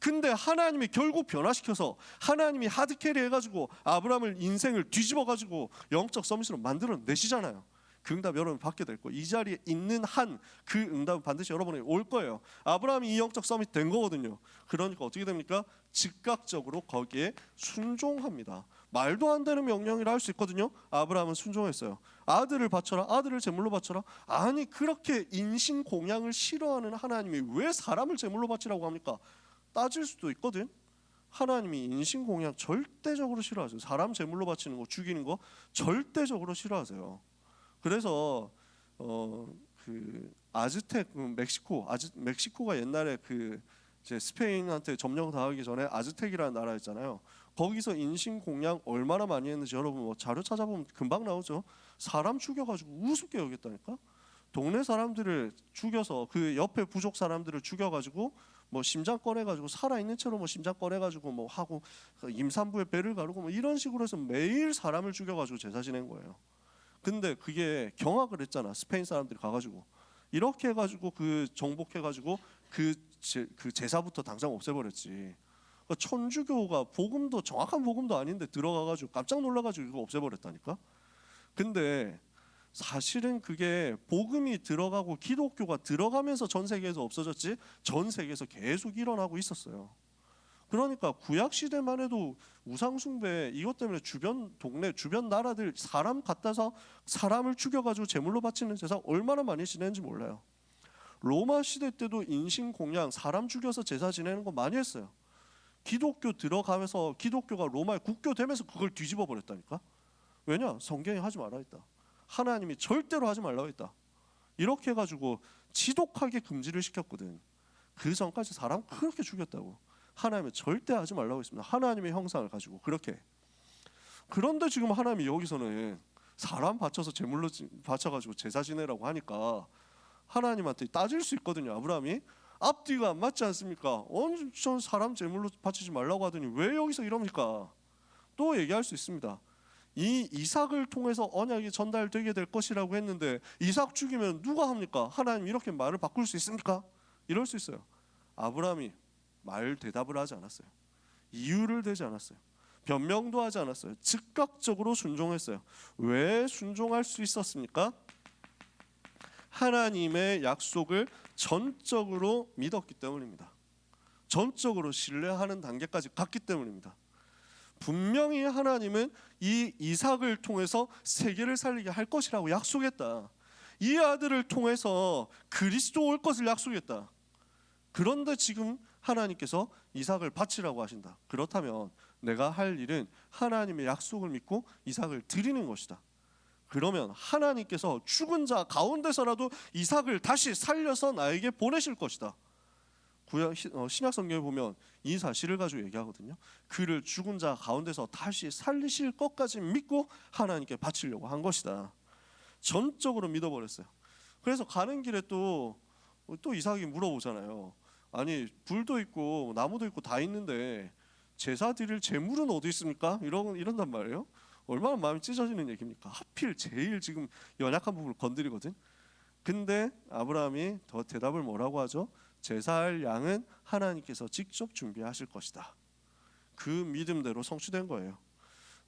근데 하나님이 결국 변화시켜서 하나님이 하드캐리 해가지고 아브라함을 인생을 뒤집어가지고 영적 서밋으로 만들어내시잖아요. 그 응답 여러분 받게 될 거예요. 이 자리에 있는 한 그 응답은 반드시 여러분에게 올 거예요. 아브라함이 이 영적 서밋 된 거거든요. 그러니까 어떻게 됩니까? 즉각적으로 거기에 순종합니다. 말도 안 되는 명령이라 할 수 있거든요. 아브라함은 순종했어요. 아들을 바쳐라, 아들을 제물로 바쳐라. 아니 그렇게 인신공양을 싫어하는 하나님이 왜 사람을 제물로 바치라고 합니까? 따질 수도 있거든. 하나님이 인신공양 절대적으로 싫어하세요. 사람 제물로 바치는 거, 죽이는 거 절대적으로 싫어하세요. 그래서 그 아즈텍 멕시코가 옛날에 그 이제 스페인한테 점령 당하기 전에 아즈텍이라는 나라였잖아요. 거기서 인신공양 얼마나 많이 했는지 여러분 뭐 자료 찾아보면 금방 나오죠. 사람 죽여가지고 우습게 여겼다니까. 동네 사람들을 죽여서 그 옆에 부족 사람들을 죽여가지고 뭐 심장 꺼내가지고 살아있는 채로 뭐 심장 꺼내가지고 뭐 하고 임산부의 배를 가르고 뭐 이런 식으로 해서 매일 사람을 죽여가지고 제사 지낸 거예요. 근데 그게 경악을 했잖아. 스페인 사람들이 가가지고 이렇게 해가지고 그 정복해가지고 그 제사부터 당장 없애버렸지. 그러니까 천주교가 복음도 정확한 복음도 아닌데 들어가가지고 깜짝 놀라가지고 이거 없애버렸다니까. 근데 사실은 그게 복음이 들어가고 기독교가 들어가면서 전 세계에서 없어졌지 전 세계에서 계속 일어나고 있었어요. 그러니까 구약 시대만 해도 우상 숭배 이것 때문에 주변 동네 주변 나라들 사람 갖다서 사람을 죽여가지고 제물로 바치는 제사 얼마나 많이 지냈는지 몰라요. 로마 시대 때도 인신공양 사람 죽여서 제사 지내는 거 많이 했어요. 기독교 들어가면서 기독교가 로마의 국교 되면서 그걸 뒤집어 버렸다니까. 왜냐? 성경에 하지 말라 했다. 하나님이 절대로 하지 말라고 했다. 이렇게 해가지고 지독하게 금지를 시켰거든. 그 전까지 사람 그렇게 죽였다고. 하나님은 절대 하지 말라고 했습니다. 하나님의 형상을 가지고 그렇게. 그런데 지금 하나님이 여기서는 사람 바쳐서 제물로 바쳐가지고 제사 지내라고 하니까 하나님한테 따질 수 있거든요. 아브라함이 앞뒤가 안 맞지 않습니까? 전 사람 제물로 바치지 말라고 하더니 왜 여기서 이럽니까? 또 얘기할 수 있습니다. 이 이삭을 통해서 언약이 전달되게 될 것이라고 했는데 이삭 죽이면 누가 합니까? 하나님 이렇게 말을 바꿀 수 있습니까? 이럴 수 있어요. 아브라함이 말 대답을 하지 않았어요. 이유를 대지 않았어요. 변명도 하지 않았어요. 즉각적으로 순종했어요. 왜 순종할 수 있었습니까? 하나님의 약속을 전적으로 믿었기 때문입니다. 전적으로 신뢰하는 단계까지 갔기 때문입니다. 분명히 하나님은 이 이삭을 통해서 세계를 살리게 할 것이라고 약속했다. 이 아들을 통해서 그리스도 올 것을 약속했다. 그런데 지금 하나님께서 이삭을 바치라고 하신다. 그렇다면 내가 할 일은 하나님의 약속을 믿고 이삭을 드리는 것이다. 그러면 하나님께서 죽은 자 가운데서라도 이삭을 다시 살려서 나에게 보내실 것이다. 신약 성경에 보면 이 사실을 가지고 얘기하거든요. 그를 죽은 자 가운데서 다시 살리실 것까지 믿고 하나님께 바치려고 한 것이다. 전적으로 믿어버렸어요. 그래서 가는 길에 또 또 이삭이 물어보잖아요. 아니 불도 있고 나무도 있고 다 있는데 제사 드릴 제물은 어디 있습니까? 이런단 말이에요. 얼마나 마음이 찢어지는 얘기입니까? 하필 제일 지금 연약한 부분을 건드리거든. 근데 아브라함이 더 대답을 뭐라고 하죠? 제사할 양은 하나님께서 직접 준비하실 것이다. 그 믿음대로 성취된 거예요.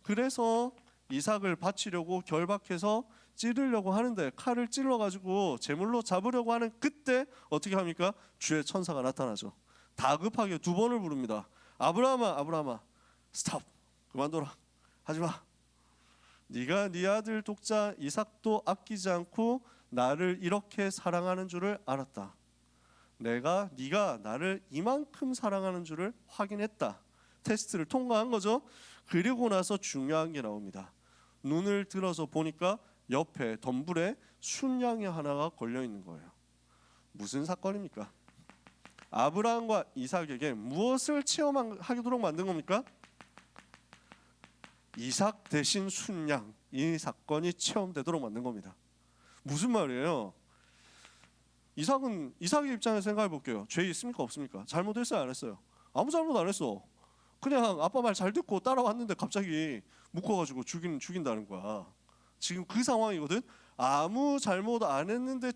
그래서 이삭을 바치려고 결박해서 찌르려고 하는데 칼을 찔러가지고 제물로 잡으려고 하는 그때 어떻게 합니까? 주의 천사가 나타나죠. 다급하게 두 번을 부릅니다. 아브라함아, 아브라함아, 스탑, 그만둬라, 하지마. 네가 네 아들 독자 이삭도 아끼지 않고 나를 이렇게 사랑하는 줄을 알았다. 네가 나를 이만큼 사랑하는 줄을 확인했다. 테스트를 통과한 거죠. 그리고 나서 중요한 게 나옵니다. 눈을 들어서 보니까 옆에 덤불에 순양이 하나가 걸려 있는 거예요. 무슨 사건입니까? 아브라함과 이삭에게 무엇을 체험하도록 만든 겁니까? 이삭 대신 순양, 이 사건이 체험되도록 만든 겁니다. 무슨 말이에요? 이삭의 입장에서 생각해 볼게요. 죄 있습니까 없습니까? 잘못했어요 안 했어요? 아무 잘못 안 했어. 그냥 아빠 말 잘 듣고 따라왔는데 갑자기 묶어가지고 죽인다는 거야. 지금 그 상황이거든. 아무 잘못 안 했는데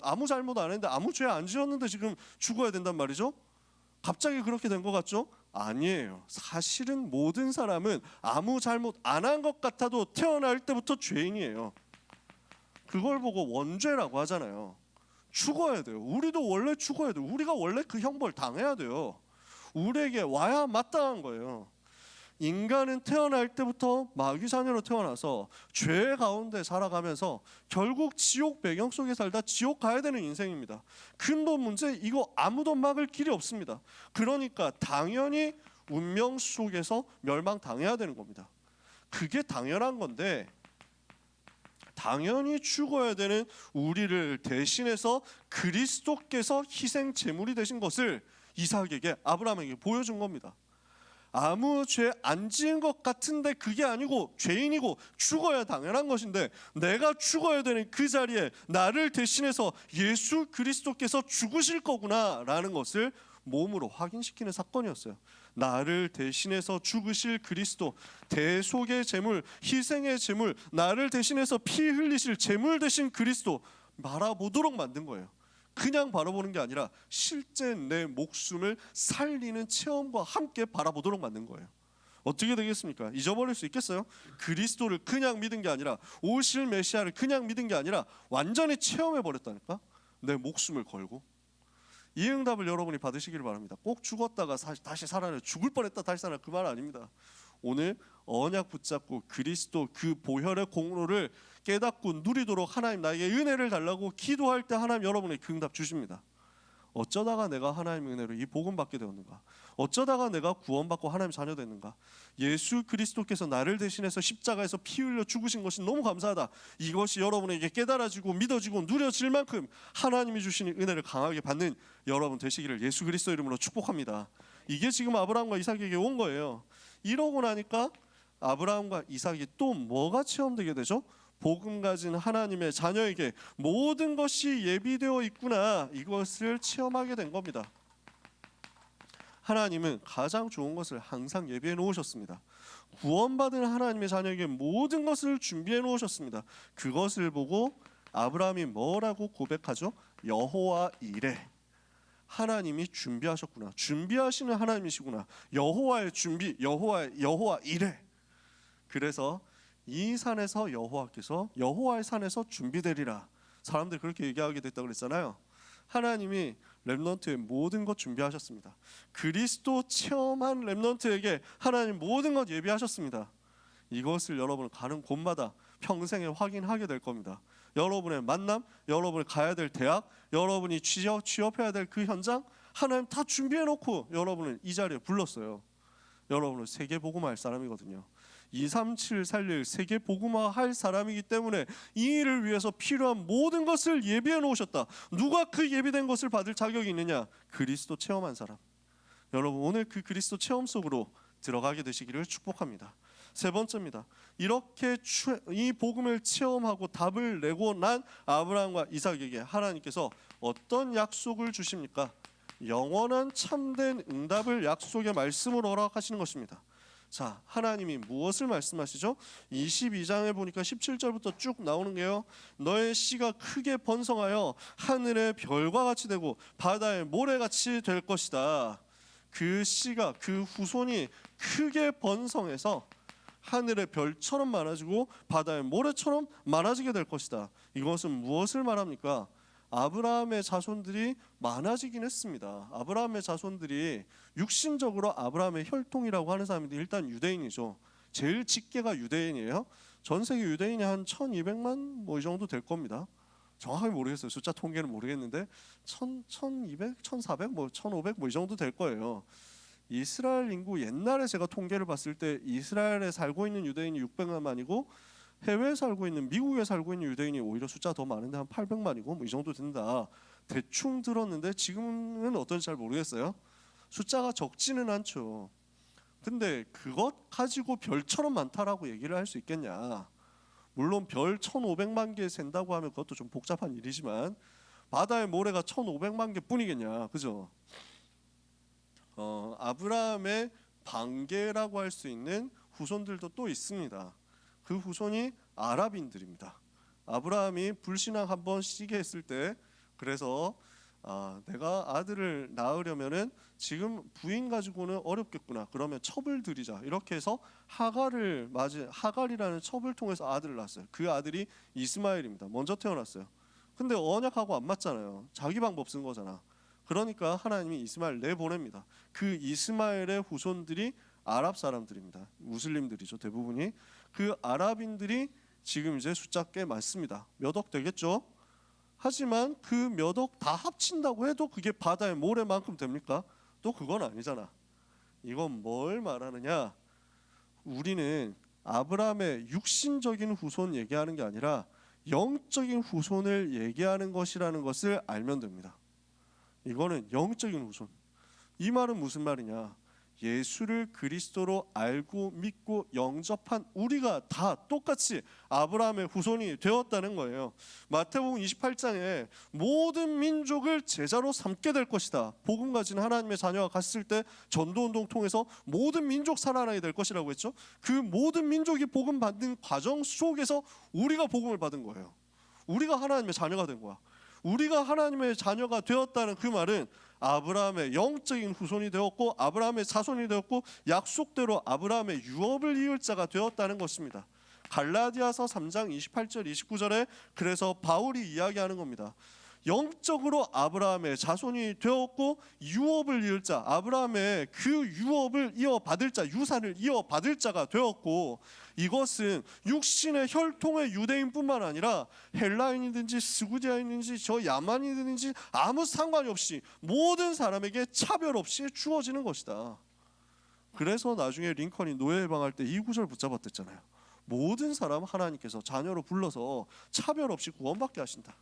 아무 잘못 안 했는데 아무 죄 안 지었는데 지금 죽어야 된단 말이죠. 갑자기 그렇게 된 것 같죠? 아니에요. 사실은 모든 사람은 아무 잘못 안 한 것 같아도 태어날 때부터 죄인이에요. 그걸 보고 원죄라고 하잖아요. 죽어야 돼요. 우리도 원래 죽어야 돼요. 우리가 원래 그 형벌 당해야 돼요. 우리에게 와야 마땅한 거예요. 인간은 태어날 때부터 마귀 자녀로 태어나서 죄 가운데 살아가면서 결국 지옥 배경 속에 살다 지옥 가야 되는 인생입니다. 근본 문제 이거 아무도 막을 길이 없습니다. 그러니까 당연히 운명 속에서 멸망당해야 되는 겁니다. 그게 당연한 건데 당연히 죽어야 되는 우리를 대신해서 그리스도께서 희생 제물이 되신 것을 이삭에게 아브라함에게 보여준 겁니다. 아무 죄 안 지은 것 같은데 그게 아니고 죄인이고 죽어야 당연한 것인데 내가 죽어야 되는 그 자리에 나를 대신해서 예수 그리스도께서 죽으실 거구나라는 것을 몸으로 확인시키는 사건이었어요. 나를 대신해서 죽으실 그리스도, 대속의 제물, 희생의 제물, 나를 대신해서 피 흘리실 제물 되신 그리스도 바라보도록 만든 거예요. 그냥 바라보는 게 아니라 실제 내 목숨을 살리는 체험과 함께 바라보도록 만든 거예요. 어떻게 되겠습니까? 잊어버릴 수 있겠어요? 그리스도를 그냥 믿은 게 아니라 오실 메시아를 그냥 믿은 게 아니라 완전히 체험해 버렸다니까. 내 목숨을 걸고. 이 응답을 여러분이 받으시기를 바랍니다. 꼭 죽었다가 다시 살아내 죽을 뻔했다 다시 살아내 그 말 아닙니다. 오늘 언약 붙잡고 그리스도 그 보혈의 공로를 깨닫고 누리도록 하나님 나에게 은혜를 달라고 기도할 때 하나님 여러분에게 그 응답 주십니다. 어쩌다가 내가 하나님의 은혜로 이 복음 받게 되었는가? 어쩌다가 내가 구원받고 하나님 자녀 됐는가? 예수 그리스도께서 나를 대신해서 십자가에서 피 흘려 죽으신 것이 너무 감사하다. 이것이 여러분에게 깨달아지고 믿어지고 누려질 만큼 하나님이 주시는 은혜를 강하게 받는 여러분 되시기를 예수 그리스도 이름으로 축복합니다. 이게 지금 아브라함과 이삭에게 온 거예요. 이러고 나니까 아브라함과 이삭이 또 뭐가 체험되게 되죠? 복음 가진 하나님의 자녀에게 모든 것이 예비되어 있구나, 이것을 체험하게 된 겁니다. 하나님은 가장 좋은 것을 항상 예비해 놓으셨습니다. 구원받은 하나님의 자녀에게 모든 것을 준비해 놓으셨습니다. 그것을 보고 아브라함이 뭐라고 고백하죠? 여호와 이레. 하나님이 준비하셨구나. 준비하시는 하나님이시구나. 여호와의 준비, 여호와 이레. 그래서 이 산에서 여호와의 산에서 준비되리라. 사람들이 그렇게 얘기하게 됐다고 그랬잖아요. 하나님이 렘넌트의 모든 것 준비하셨습니다. 그리스도 체험한 렘넌트에게 하나님 모든 것 예비하셨습니다. 이것을 여러분 가는 곳마다 평생에 확인하게 될 겁니다. 여러분의 만남, 여러분이 가야 될 대학, 여러분이 취업해야 될 그 현장, 하나님 다 준비해 놓고 여러분을 이 자리에 불렀어요. 여러분은 세계 복음화 할 사람이거든요. 237 살릴 세계 복음화 할 사람이기 때문에 이 일을 위해서 필요한 모든 것을 예비해 놓으셨다. 누가 그 예비된 것을 받을 자격이 있느냐? 그리스도 체험한 사람. 여러분 오늘 그 그리스도 체험 속으로 들어가게 되시기를 축복합니다. 세 번째입니다. 이렇게 이 복음을 체험하고 답을 내고 난 아브라함과 이삭에게 하나님께서 어떤 약속을 주십니까? 영원한 참된 응답을 약속의 말씀으로 허락하시는 것입니다. 자, 하나님이 무엇을 말씀하시죠? 22장에 보니까 17절부터 쭉 나오는 게요. 너의 씨가 크게 번성하여 하늘의 별과 같이 되고 바다의 모래같이 될 것이다. 그 씨가, 그 후손이 크게 번성해서 하늘의 별처럼 많아지고 바다의 모래처럼 많아지게 될 것이다. 이것은 무엇을 말합니까? 아브라함의 자손들이 많아지긴 했습니다. 아브라함의 자손들이 육신적으로 아브라함의 혈통이라고 하는 사람들이 일단 유대인이죠. 제일 직계가 유대인이에요. 전 세계 유대인이 한 1200만 뭐 이 정도 될 겁니다. 정확하게 모르겠어요. 숫자 통계는 모르겠는데 1200, 1400, 뭐 1500 뭐 이 정도 될 거예요. 이스라엘 인구 옛날에 제가 통계를 봤을 때 이스라엘에 살고 있는 유대인이 600만이고 해외에 살고 있는 미국에 살고 있는 유대인이 오히려 숫자 더 많은데 한 800만이고 뭐 이 정도 된다. 대충 들었는데 지금은 어떤지 잘 모르겠어요. 숫자가 적지는 않죠. 근데 그것 가지고 별처럼 많다라고 얘기를 할 수 있겠냐? 물론 별 1500만 개 샌다고 하면 그것도 좀 복잡한 일이지만 바다의 모래가 1500만 개 뿐이겠냐? 그죠? 아브라함의 반계라고 할 수 있는 후손들도 또 있습니다. 그 후손이 아랍인들입니다. 아브라함이 불신앙 한번 시게 했을 때 그래서 내가 아들을 낳으려면은 지금 부인 가지고는 어렵겠구나. 그러면 첩을 들이자. 이렇게 해서 하갈을 맞은 하갈이라는 첩을 통해서 아들을 낳았어요. 그 아들이 이스마엘입니다. 먼저 태어났어요. 근데 언약하고 안 맞잖아요. 자기 방법 쓴 거잖아. 그러니까 하나님이 이스마엘 내보냅니다. 그 이스마엘의 후손들이 아랍 사람들입니다. 무슬림들이죠. 대부분이. 그 아랍인들이 지금 이제 숫자 꽤 많습니다. 몇 억 되겠죠? 하지만 그 몇 억 다 합친다고 해도 그게 바다의 모래만큼 됩니까? 또 그건 아니잖아. 이건 뭘 말하느냐? 우리는 아브라함의 육신적인 후손 얘기하는 게 아니라 영적인 후손을 얘기하는 것이라는 것을 알면 됩니다. 이거는 영적인 후손. 이 말은 무슨 말이냐? 예수를 그리스도로 알고 믿고 영접한 우리가 다 똑같이 아브라함의 후손이 되었다는 거예요. 마태복음 28장에 모든 민족을 제자로 삼게 될 것이다. 복음 가진 하나님의 자녀가 갔을 때 전도운동 통해서 모든 민족 살아나게 될 것이라고 했죠. 그 모든 민족이 복음 받는 과정 속에서 우리가 복음을 받은 거예요. 우리가 하나님의 자녀가 된 거야. 우리가 하나님의 자녀가 되었다는 그 말은 아브라함의 영적인 후손이 되었고 아브라함의 자손이 되었고 약속대로 아브라함의 유업을 이을 자가 되었다는 것입니다. 갈라디아서 3장 28절 29절에 그래서 바울이 이야기하는 겁니다. 영적으로 아브라함의 자손이 되었고 유업을 이을 자, 아브라함의 그 유업을 이어받을 자, 유산을 이어받을 자가 되었고 이것은 육신의 혈통의 유대인뿐만 아니라 헬라인이든지 스구디아인이든지 저 야만이든지 아무 상관이 없이 모든 사람에게 차별 없이 주어지는 것이다. 그래서 나중에 링컨이 노예 해방할 때 이 구절 붙잡았댔잖아요. 모든 사람 하나님께서 자녀로 불러서 차별 없이 구원받게 하신다.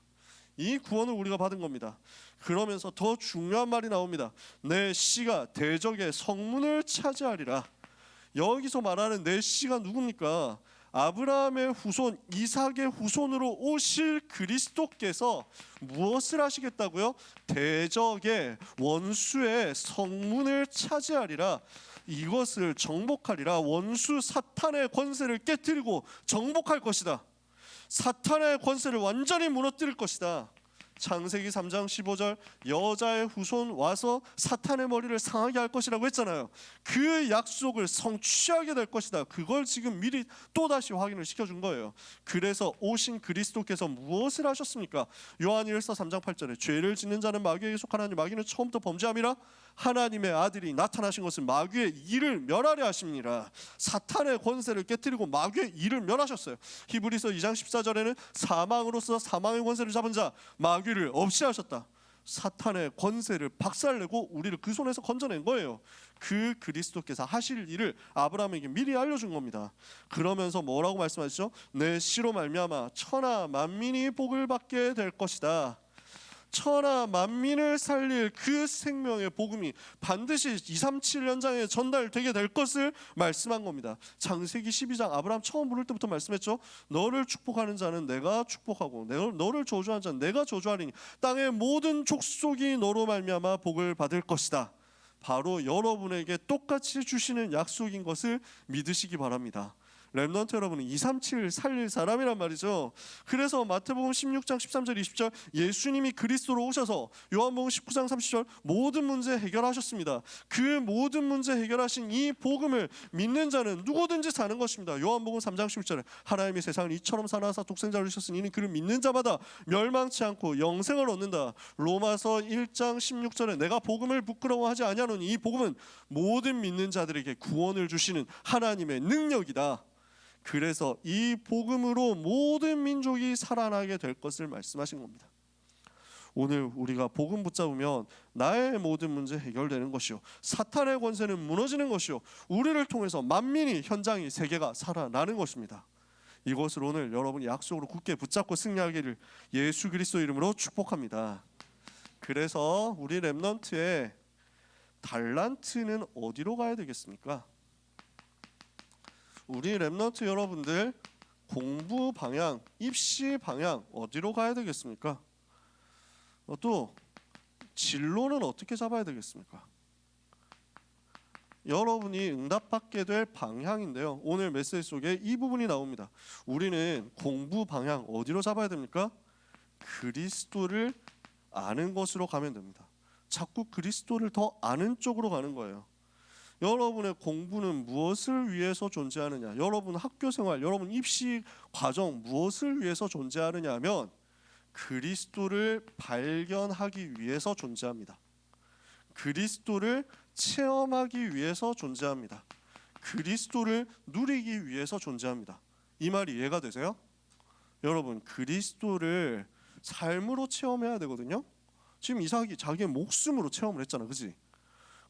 이 구원을 우리가 받은 겁니다. 그러면서 더 중요한 말이 나옵니다. 내 씨가 대적의 성문을 차지하리라. 여기서 말하는 내 씨가 누굽니까? 아브라함의 후손 이삭의 후손으로 오실 그리스도께서 무엇을 하시겠다고요? 대적의 원수의 성문을 차지하리라. 이것을 정복하리라. 원수 사탄의 권세를 깨뜨리고 정복할 것이다. 사탄의 권세를 완전히 무너뜨릴 것이다. 창세기 3장 15절 여자의 후손 와서 사탄의 머리를 상하게 할 것이라고 했잖아요. 그 약속을 성취하게 될 것이다. 그걸 지금 미리 또다시 확인을 시켜준 거예요. 그래서 오신 그리스도께서 무엇을 하셨습니까? 요한일서 3장 8절에 죄를 짓는 자는 마귀에게 속하나니 마귀는 처음부터 범죄함이라 하나님의 아들이 나타나신 것은 마귀의 일을 멸하려 하심이라. 사탄의 권세를 깨뜨리고 마귀의 일을 멸하셨어요. 히브리서 2장 14절에는 사망으로서 사망의 권세를 잡은 자 마귀를 없이 하셨다. 사탄의 권세를 박살내고 우리를 그 손에서 건져낸 거예요. 그 그리스도께서 하실 일을 아브라함에게 미리 알려준 겁니다. 그러면서 뭐라고 말씀하시죠? 내 씨로 말미암아 천하 만민이 복을 받게 될 것이다. 천하 만민을 살릴 그 생명의 복음이 반드시 237 현장에 전달되게 될 것을 말씀한 겁니다. 창세기 12장 아브라함 처음 부를 때부터 말씀했죠. 너를 축복하는 자는 내가 축복하고 너를 저주하는 자는 내가 저주하리니 땅의 모든 족속이 너로 말미암아 복을 받을 것이다. 바로 여러분에게 똑같이 주시는 약속인 것을 믿으시기 바랍니다. 렘넌트 여러분은 237 살릴 사람이란 말이죠. 그래서 마태복음 16장 13절 20절 예수님이 그리스도로 오셔서 요한복음 19장 30절 모든 문제 해결하셨습니다. 그 모든 문제 해결하신 이 복음을 믿는 자는 누구든지 사는 것입니다. 요한복음 3장 11절에 하나님이 세상을 이처럼 사랑하사 독생자를 주셨으니 이는 그를 믿는 자마다 멸망치 않고 영생을 얻는다. 로마서 1장 16절에 내가 복음을 부끄러워하지 아니하노니 이 복음은 모든 믿는 자들에게 구원을 주시는 하나님의 능력이다. 그래서 이 복음으로 모든 민족이 살아나게 될 것을 말씀하신 겁니다. 오늘 우리가 복음 붙잡으면 나의 모든 문제 해결되는 것이요 사탄의 권세는 무너지는 것이요 우리를 통해서 만민이 현장이 세계가 살아나는 것입니다. 이것을 오늘 여러분이 약속으로 굳게 붙잡고 승리하기를 예수 그리스도 이름으로 축복합니다. 그래서 우리 렘넌트의 달란트는 어디로 가야 되겠습니까? 우리 렘넌트 여러분들 공부 방향, 입시 방향 어디로 가야 되겠습니까? 또 진로는 어떻게 잡아야 되겠습니까? 여러분이 응답받게 될 방향인데요. 오늘 메시지 속에 이 부분이 나옵니다. 우리는 공부 방향 어디로 잡아야 됩니까? 그리스도를 아는 것으로 가면 됩니다. 자꾸 그리스도를 더 아는 쪽으로 가는 거예요. 여러분의 공부는 무엇을 위해서 존재하느냐? 여러분 학교 생활, 여러분 입시 과정 무엇을 위해서 존재하느냐 하면 그리스도를 발견하기 위해서 존재합니다. 그리스도를 체험하기 위해서 존재합니다. 그리스도를 누리기 위해서 존재합니다. 이 말이 이해가 되세요? 여러분 그리스도를 삶으로 체험해야 되거든요. 지금 이삭이 자기의 목숨으로 체험을 했잖아, 그지?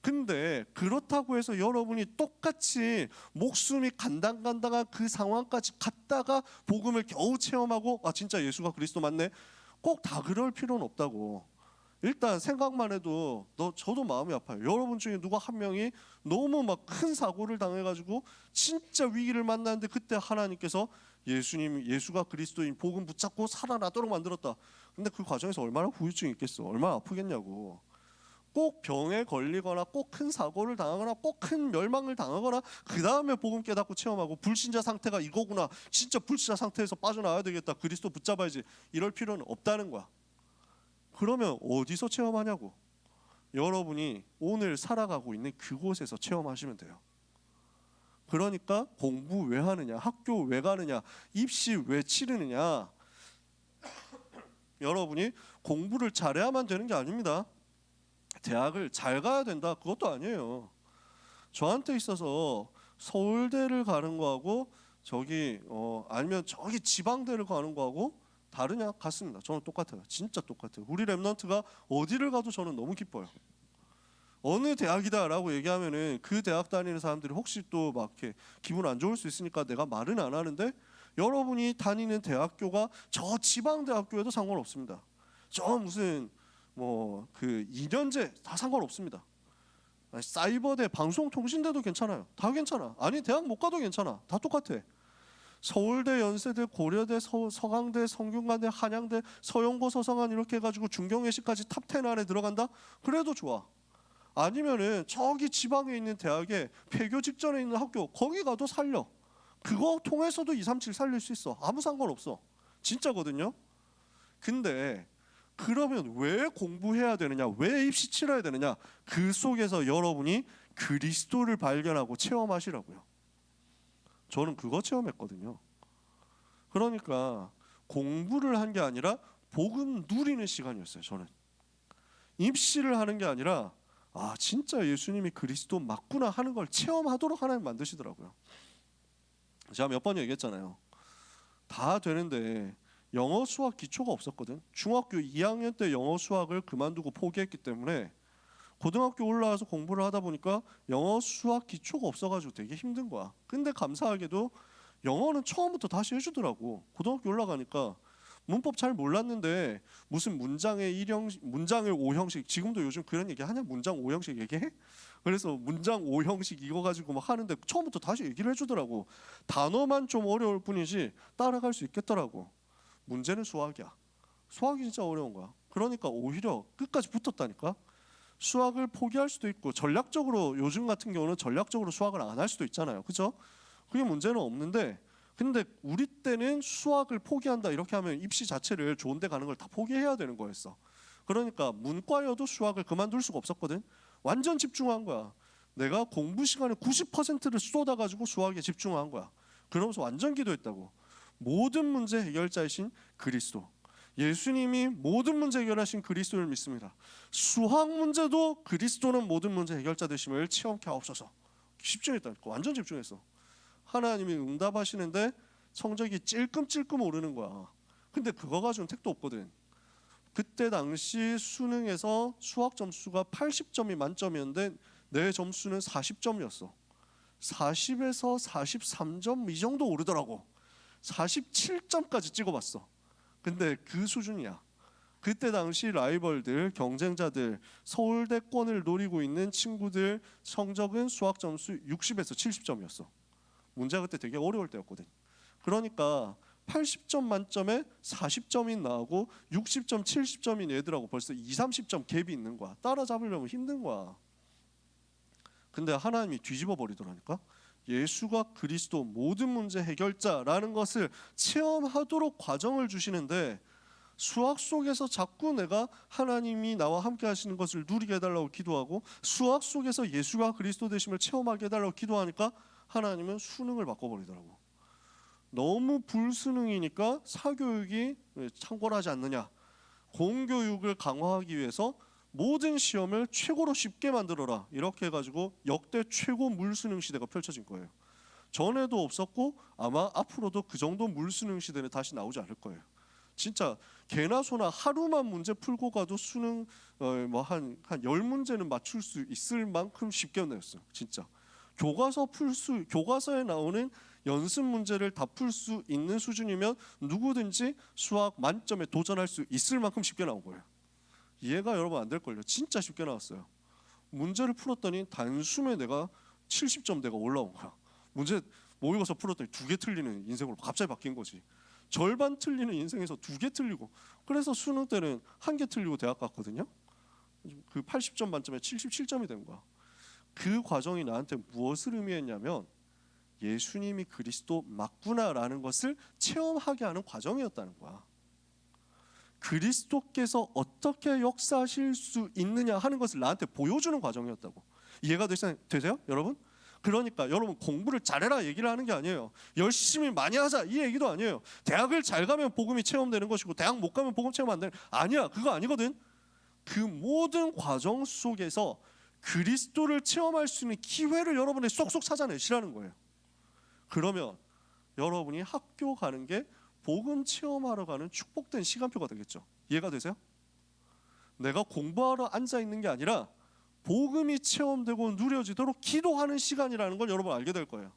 근데 그렇다고 해서 여러분이 똑같이 목숨이 간당간당한 그 상황까지 갔다가 복음을 겨우 체험하고 아 진짜 예수가 그리스도 맞네 꼭 다 그럴 필요는 없다고. 일단 생각만 해도 저도 마음이 아파요. 여러분 중에 누가 한 명이 너무 막 큰 사고를 당해가지고 진짜 위기를 만났는데 그때 하나님께서 예수가 그리스도인 복음 붙잡고 살아나도록 만들었다. 근데 그 과정에서 얼마나 후유증이 있겠어. 얼마나 아프겠냐고. 꼭 병에 걸리거나 꼭 큰 사고를 당하거나 꼭 큰 멸망을 당하거나 그 다음에 복음 깨닫고 체험하고 불신자 상태가 이거구나 진짜 불신자 상태에서 빠져나와야 되겠다 그리스도 붙잡아야지 이럴 필요는 없다는 거야. 그러면 어디서 체험하냐고. 여러분이 오늘 살아가고 있는 그곳에서 체험하시면 돼요. 그러니까 공부 왜 하느냐, 학교 왜 가느냐, 입시 왜 치르느냐. 여러분이 공부를 잘해야만 되는 게 아닙니다. 대학을 잘 가야 된다 그것도 아니에요. 저한테 있어서 서울대를 가는 거하고 아니면 저기 지방대를 가는 거하고 다르냐? 같습니다. 저는 똑같아요. 진짜 똑같아요. 우리 렘넌트가 어디를 가도 저는 너무 기뻐요. 어느 대학이다라고 얘기하면은 그 대학 다니는 사람들이 혹시 또 막 이렇게 기분 안 좋을 수 있으니까 내가 말은 안 하는데 여러분이 다니는 대학교가 저 지방 대학교에도 상관없습니다. 저 무슨 그 2년제 다 상관없습니다. 사이버대, 방송통신대도 괜찮아요. 다 괜찮아. 아니 대학 못 가도 괜찮아. 다 똑같아. 서울대, 연세대, 고려대, 서강대, 성균관대, 한양대, 서영고, 서성한 이렇게 해가지고 중경외시까지 탑10 안에 들어간다? 그래도 좋아. 아니면은 저기 지방에 있는 대학에 폐교 직전에 있는 학교 거기 가도 살려. 그거 통해서도 237 살릴 수 있어. 아무 상관없어. 진짜거든요. 근데 그러면 왜 공부해야 되느냐? 왜 입시 치러야 되느냐? 그 속에서 여러분이 그리스도를 발견하고 체험하시라고요. 저는 그거 체험했거든요. 그러니까 공부를 한 게 아니라 복음 누리는 시간이었어요. 저는 입시를 하는 게 아니라 아 진짜 예수님이 그리스도 맞구나 하는 걸 체험하도록 하나님 만드시더라고요. 제가 몇 번 얘기했잖아요. 다 되는데 영어 수학 기초가 없었거든. 중학교 2학년 때 영어 수학을 그만두고 포기했기 때문에 고등학교 올라와서 공부를 하다 보니까 영어 수학 기초가 없어가지고 되게 힘든 거야. 근데 감사하게도 영어는 처음부터 다시 해주더라고. 고등학교 올라가니까 문법 잘 몰랐는데 무슨 문장의 1형식, 문장을 5형식, 지금도 요즘 그런 얘기 하냐? 문장 5형식 얘기해? 그래서 문장 5형식 이거 가지고 막 하는데 처음부터 다시 얘기를 해주더라고. 단어만 좀 어려울 뿐이지 따라갈 수 있겠더라고. 문제는 수학이야. 수학이 진짜 어려운 거야. 그러니까 오히려 끝까지 붙었다니까. 수학을 포기할 수도 있고, 전략적으로 요즘 같은 경우는 전략적으로 수학을 안 할 수도 있잖아요. 그죠? 그게 문제는 없는데, 근데 우리 때는 수학을 포기한다 이렇게 하면 입시 자체를 좋은 데 가는 걸 다 포기해야 되는 거였어. 그러니까 문과여도 수학을 그만둘 수가 없었거든. 완전 집중한 거야. 내가 공부 시간의 90%를 쏟아가지고 수학에 집중한 거야. 그러면서 완전 기도했다고. 모든 문제 해결자이신 그리스도, 예수님이 모든 문제 해결하신 그리스도를 믿습니다. 수학 문제도 그리스도는 모든 문제 해결자 되심을 체험케 하옵소서. 집중했다니까. 완전 집중했어. 하나님이 응답하시는데 성적이 찔끔찔끔 오르는 거야. 근데 그거 가지고는 택도 없거든. 그때 당시 수능에서 수학 점수가 80점이 만점이었는데 내 점수는 40점이었어. 40에서 43점 이 정도 오르더라고. 47점까지 찍어봤어. 근데 그 수준이야. 그때 당시 라이벌들, 경쟁자들, 서울대권을 노리고 있는 친구들 성적은 수학 점수 60에서 70점이었어. 문제가 그때 되게 어려울 때였거든. 그러니까 80점 만점에 40점이 나오고 60점, 70점인 애들하고 벌써 20, 30점 갭이 있는 거야. 따라잡으려면 힘든 거야. 근데 하나님이 뒤집어 버리더라니까. 예수가 그리스도 모든 문제 해결자라는 것을 체험하도록 과정을 주시는데, 수학 속에서 자꾸 내가 하나님이 나와 함께 하시는 것을 누리게 해달라고 기도하고 수학 속에서 예수가 그리스도 되심을 체험하게 해달라고 기도하니까 하나님은 수능을 바꿔버리더라고. 너무 불수능이니까 사교육이 창궐하지 않느냐. 공교육을 강화하기 위해서 모든 시험을 최고로 쉽게 만들어라. 이렇게 해가지고 역대 최고 물수능 시대가 펼쳐진 거예요. 전에도 없었고 아마 앞으로도 그 정도 물수능 시대는 다시 나오지 않을 거예요. 진짜 개나 소나 하루만 문제 풀고 가도 수능 한 10문제는 맞출 수 있을 만큼 쉽게 냈어요. 진짜. 교과서에 나오는 연습 문제를 다 풀 수 있는 수준이면 누구든지 수학 만점에 도전할 수 있을 만큼 쉽게 나온 거예요. 이해가 여러분 안 될걸요. 진짜 쉽게 나왔어요. 문제를 풀었더니 단숨에 내가 70점대가 올라온 거야. 문제 모의고사 풀었더니 2개 틀리는 인생으로 갑자기 바뀐 거지. 절반 틀리는 인생에서 2개 틀리고, 그래서 수능 때는 1개 틀리고 대학 갔거든요. 그 80점 만점에 77점이 된 거야. 그 과정이 나한테 무엇을 의미했냐면 예수님이 그리스도 맞구나라는 것을 체험하게 하는 과정이었다는 거야. 그리스도께서 어떻게 역사하실 수 있느냐 하는 것을 나한테 보여주는 과정이었다고. 이해가 되세요? 여러분? 그러니까 여러분 공부를 잘해라 얘기를 하는 게 아니에요. 열심히 많이 하자 이 얘기도 아니에요. 대학을 잘 가면 복음이 체험되는 것이고 대학 못 가면 복음 체험 안 되는, 아니야. 그거 아니거든. 그 모든 과정 속에서 그리스도를 체험할 수 있는 기회를 여러분이 쏙쏙 찾아내시라는 거예요. 그러면 여러분이 학교 가는 게 복음 체험하러 가는 축복된 시간표가 되겠죠. 이해가 되세요? 내가 공부하러 앉아 있는 게 아니라 복음이 체험되고 누려지도록 기도하는 시간이라는 걸 여러분 알게 될 거예요.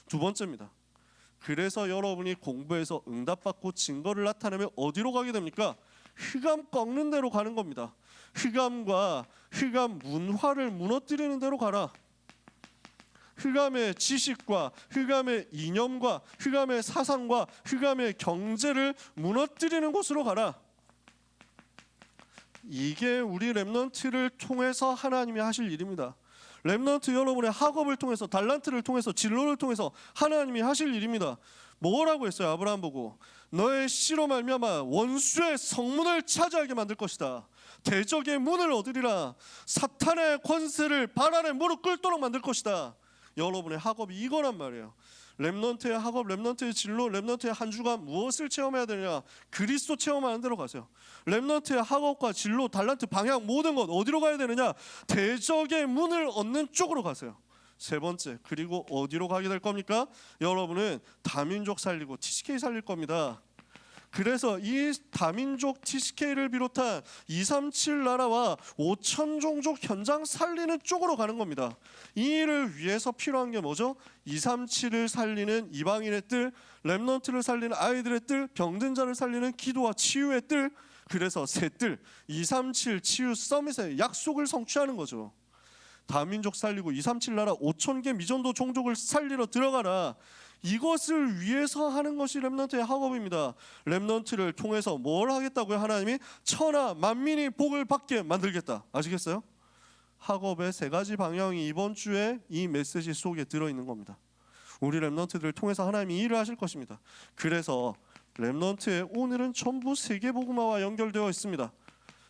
두 번째입니다. 그래서 여러분이 공부해서 응답받고 증거를 나타내면 어디로 가게 됩니까? 흑암 꺾는 데로 가는 겁니다. 흑암과 흑암 문화를 무너뜨리는 데로 가라. 흑암의 지식과 흑암의 이념과 흑암의 사상과 흑암의 경제를 무너뜨리는 곳으로 가라. 이게 우리 렘넌트를 통해서 하나님이 하실 일입니다. 렘넌트 여러분의 학업을 통해서, 달란트를 통해서, 진로를 통해서 하나님이 하실 일입니다. 뭐라고 했어요? 아브라함 보고 너의 씨로 말미암아 원수의 성문을 차지하게 만들 것이다. 대적의 문을 얻으리라. 사탄의 권세를 발 아래 무릎 꿇도록 만들 것이다. 여러분의 학업이 이거란 말이에요. 렘넌트의 학업, 렘넌트의 진로, 렘넌트의 한 주간 무엇을 체험해야 되느냐? 그리스도 체험하는 데로 가세요. 렘넌트의 학업과 진로, 달란트, 방향 모든 것 어디로 가야 되느냐? 대적의 문을 얻는 쪽으로 가세요. 세 번째, 그리고 어디로 가게 될 겁니까? 여러분은 다민족 살리고 TCK 살릴 겁니다. 그래서 이 다민족 TCK를 비롯한 237 나라와 5천 종족 현장 살리는 쪽으로 가는 겁니다. 이 일을 위해서 필요한 게 뭐죠? 237을 살리는 이방인의 뜰, 렘넌트를 살리는 아이들의 뜰, 병든 자를 살리는 기도와 치유의 뜰. 그래서 세 뜰, 237 치유 서밋의 약속을 성취하는 거죠. 다민족 살리고 237 나라 5천 개 미전도 종족을 살리러 들어가라. 이것을 위해서 하는 것이 렘넌트의 학업입니다. 렘넌트를 통해서 뭘 하겠다고요? 하나님이 천하 만민이 복을 받게 만들겠다. 아시겠어요? 학업의 세 가지 방향이 이번 주에 이 메시지 속에 들어있는 겁니다. 우리 렘넌트들을 통해서 하나님이 일을 하실 것입니다. 그래서 렘넌트의 오늘은 전부 세계복음화와 연결되어 있습니다.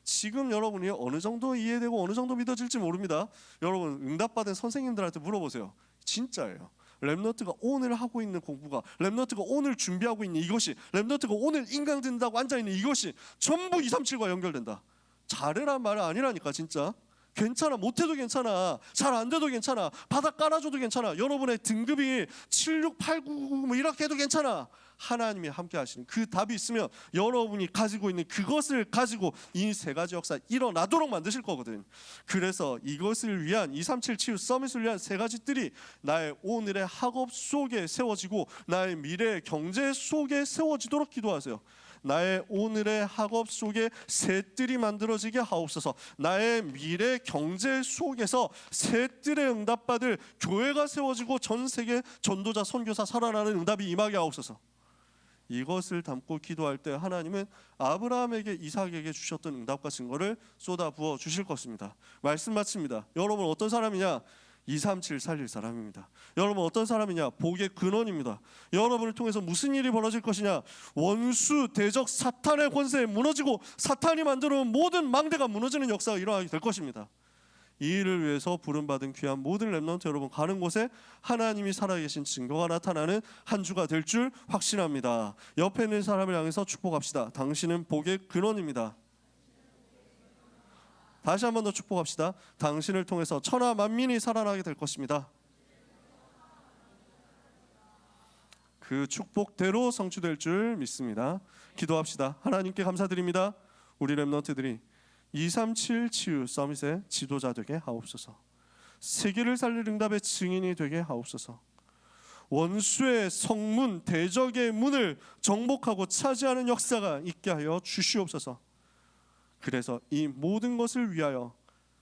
지금 여러분이 어느 정도 이해되고 어느 정도 믿어질지 모릅니다. 여러분 응답받은 선생님들한테 물어보세요. 진짜예요. 렘넌트가 오늘 하고 있는 공부가, 렘넌트가 오늘 준비하고 있는 이것이, 렘넌트가 오늘 인강 듣는다고 앉아있는 이것이 전부 237과 연결된다. 잘해란 말은 아니라니까. 진짜 괜찮아, 못해도 괜찮아, 잘 안돼도 괜찮아, 바닥 깔아줘도 괜찮아, 여러분의 등급이 76, 8, 9, 9 뭐 이렇게 해도 괜찮아. 하나님이 함께 하시는 그 답이 있으면 여러분이 가지고 있는 그것을 가지고 이 세 가지 역사 일어나도록 만드실 거거든. 그래서 이것을 위한 237 치유 서밋을 위한 세 가지 뜰이 나의 오늘의 학업 속에 세워지고 나의 미래의 경제 속에 세워지도록 기도하세요. 나의 오늘의 학업 속에 새 뜰이 만들어지게 하옵소서. 나의 미래 경제 속에서 새 뜰에 응답받을 교회가 세워지고 전 세계 전도자 선교사 살아나는 응답이 임하게 하옵소서. 이것을 담고 기도할 때 하나님은 아브라함에게 이삭에게 주셨던 응답과 증거를 쏟아부어 주실 것입니다. 말씀 마칩니다. 여러분 어떤 사람이냐? 237 살릴 사람입니다. 여러분 어떤 사람이냐? 복의 근원입니다. 여러분을 통해서 무슨 일이 벌어질 것이냐? 원수 대적 사탄의 권세에 무너지고 사탄이 만들어 온 모든 망대가 무너지는 역사가 일어나게 될 것입니다. 이 일을 위해서 부름받은 귀한 모든 렘넌트 여러분, 가는 곳에 하나님이 살아계신 증거가 나타나는 한 주가 될 줄 확신합니다. 옆에 있는 사람을 향해서 축복합시다. 당신은 복의 근원입니다. 다시 한 번 더 축복합시다. 당신을 통해서 천하 만민이 살아나게 될 것입니다. 그 축복대로 성취될 줄 믿습니다. 기도합시다. 하나님께 감사드립니다. 우리 렘넌트들이 237 치유 서밋의 지도자 되게 하옵소서. 세계를 살릴 응답의 증인이 되게 하옵소서. 원수의 성문 대적의 문을 정복하고 차지하는 역사가 있게 하여 주시옵소서. 그래서 이 모든 것을 위하여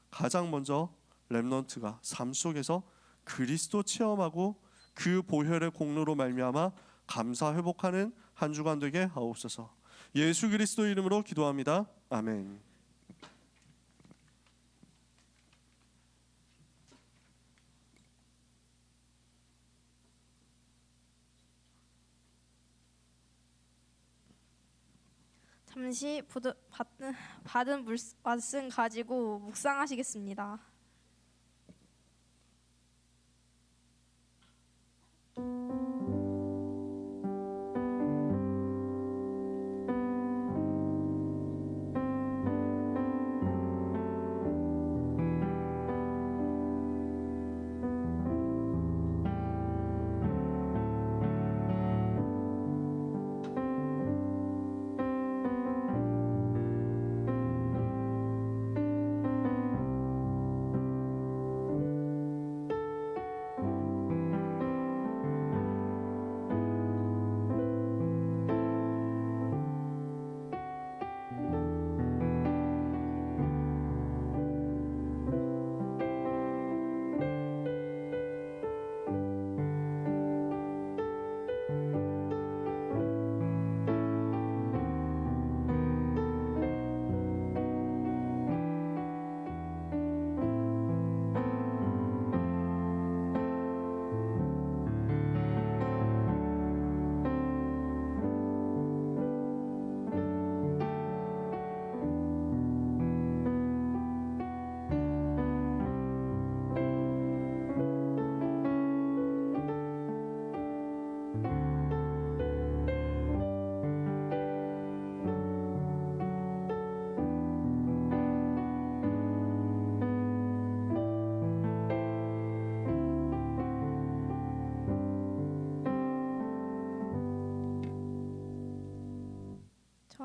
가장 먼저 렘넌트가 삶 속에서 그리스도 체험하고 그 보혈의 공로로 말미암아 감사 회복하는 한 주간 되게 하옵소서. 예수 그리스도 이름으로 기도합니다. 아멘. 잠시 받은 말씀 가지고 묵상하시겠습니다.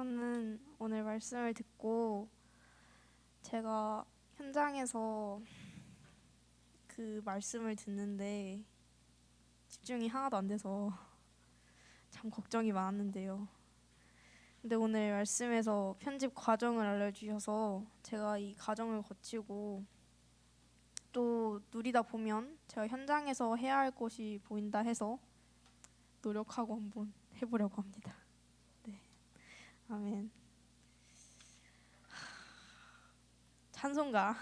저는 오늘 말씀을 듣고 제가 현장에서 그 말씀을 듣는데 집중이 하나도 안 돼서 참 걱정이 많았는데요. 근데 오늘 말씀에서 편집 과정을 알려주셔서 제가 이 과정을 거치고 또 누리다 보면 제가 현장에서 해야 할 것이 보인다 해서 노력하고 한번 해보려고 합니다. 네, 아멘. 찬송가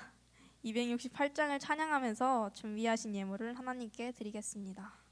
268장을 찬양하면서 준비하신 예물을 하나님께 드리겠습니다.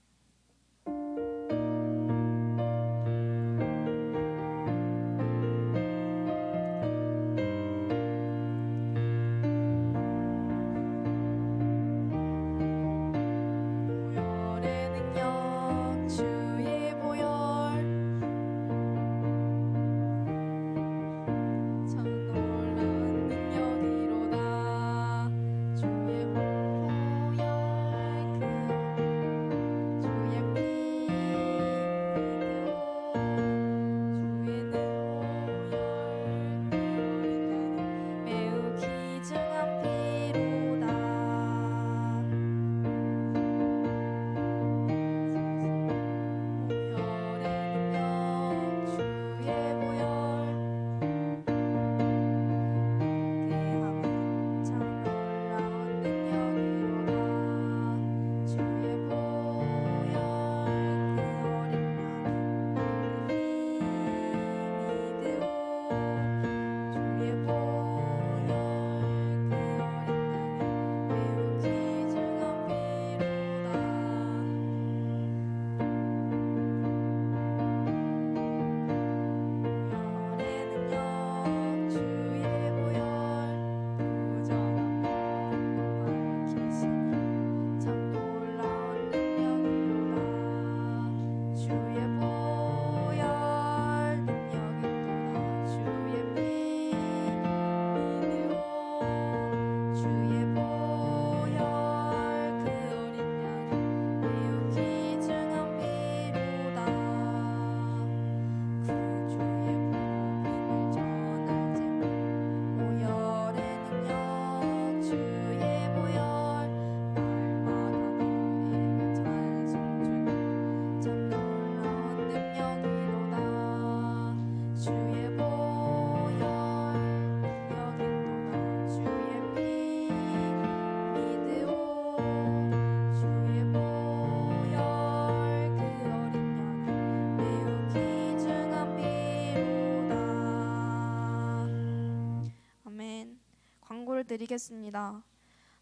드리겠습니다.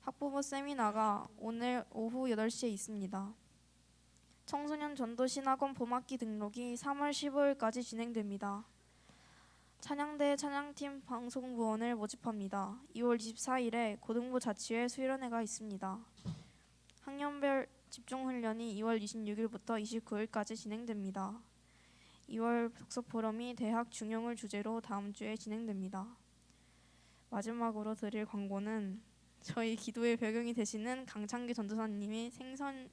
학부모 세미나가 오늘 오후 8시에 있습니다. 청소년 전도신학원 봄학기 등록이 3월 15일까지 진행됩니다. 찬양대 찬양팀 방송부원을 모집합니다. 2월 24일에 고등부 자치회 수련회가 있습니다. 학년별 집중훈련이 2월 26일부터 29일까지 진행됩니다. 2월 독서포럼이 대학 중용을 주제로 다음 주에 진행됩니다. 마지막으로 드릴 광고는 저희 기도의 배경이 되시는 강창규 전도사님이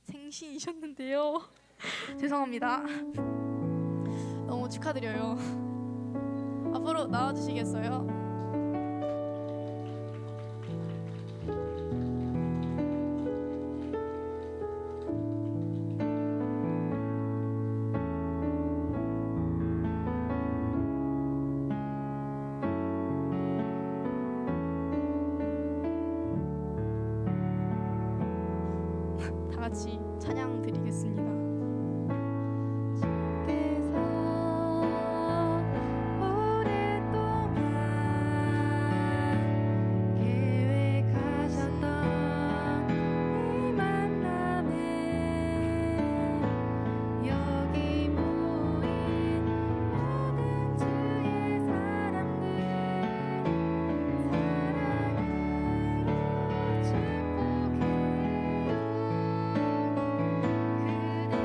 생신이셨는데요. 죄송합니다. 너무 축하드려요. 앞으로 나와주시겠어요? 다 같이 찬양 드리겠습니다. 그대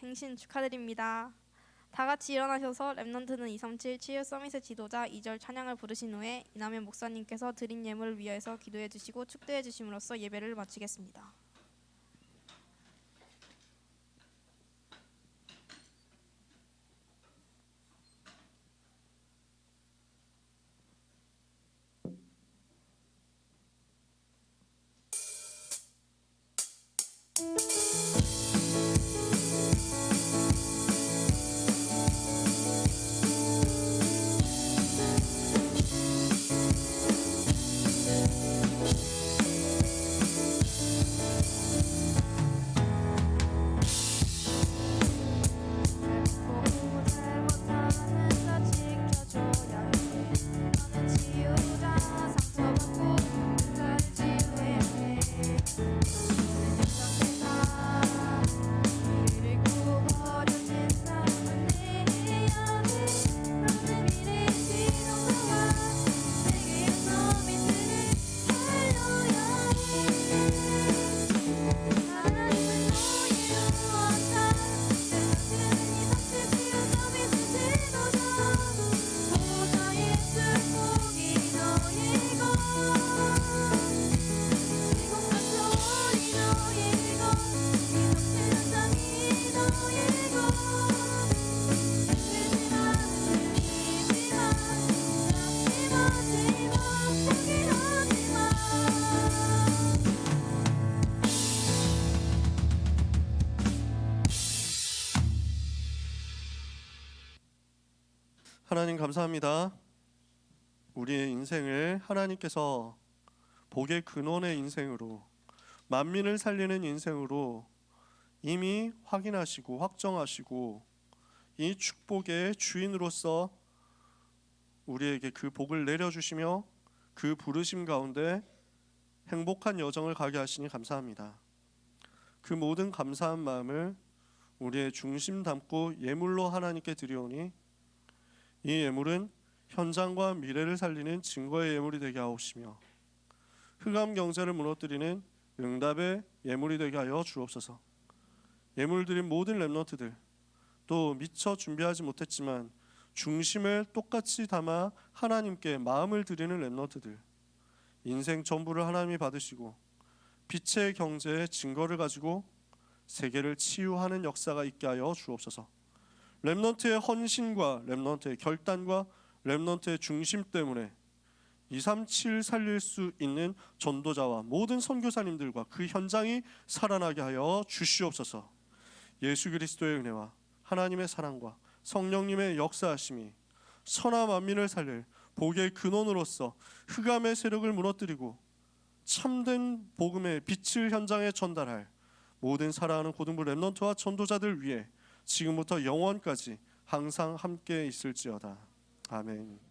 생신 축하드립니다. 다 같이 일어나셔서 랩넌트는 237 치유 서밋의 지도자 2절 찬양을 부르신 후에 이남현 목사님께서 드린 예물을 위해서 기도해 주시고 축도해 주심으로써 예배를 마치겠습니다. 하나님 감사합니다. 우리의 인생을 하나님께서 복의 근원의 인생으로, 만민을 살리는 인생으로 이미 확인하시고 확정하시고 이 축복의 주인으로서 우리에게 그 복을 내려주시며 그 부르심 가운데 행복한 여정을 가게 하시니 감사합니다. 그 모든 감사한 마음을 우리의 중심 담고 예물로 하나님께 드리오니 이 예물은 현장과 미래를 살리는 증거의 예물이 되게 하옵시며 흑암 경제를 무너뜨리는 응답의 예물이 되게 하여 주옵소서. 예물 드린 모든 랩넌트들, 또 미처 준비하지 못했지만 중심을 똑같이 담아 하나님께 마음을 드리는 랩넌트들, 인생 전부를 하나님이 받으시고 빛의 경제의 증거를 가지고 세계를 치유하는 역사가 있게 하여 주옵소서. 랩넌트의 헌신과 랩넌트의 결단과 랩넌트의 중심 때문에 237 살릴 수 있는 전도자와 모든 선교사님들과 그 현장이 살아나게 하여 주시옵소서. 예수 그리스도의 은혜와 하나님의 사랑과 성령님의 역사하심이 선한 만민을 살릴 복의 근원으로서 흑암의 세력을 무너뜨리고 참된 복음의 빛을 현장에 전달할 모든 살아가는 고등부 랩넌트와 전도자들 위해 지금부터 영원까지 항상 함께 있을지어다. 아멘.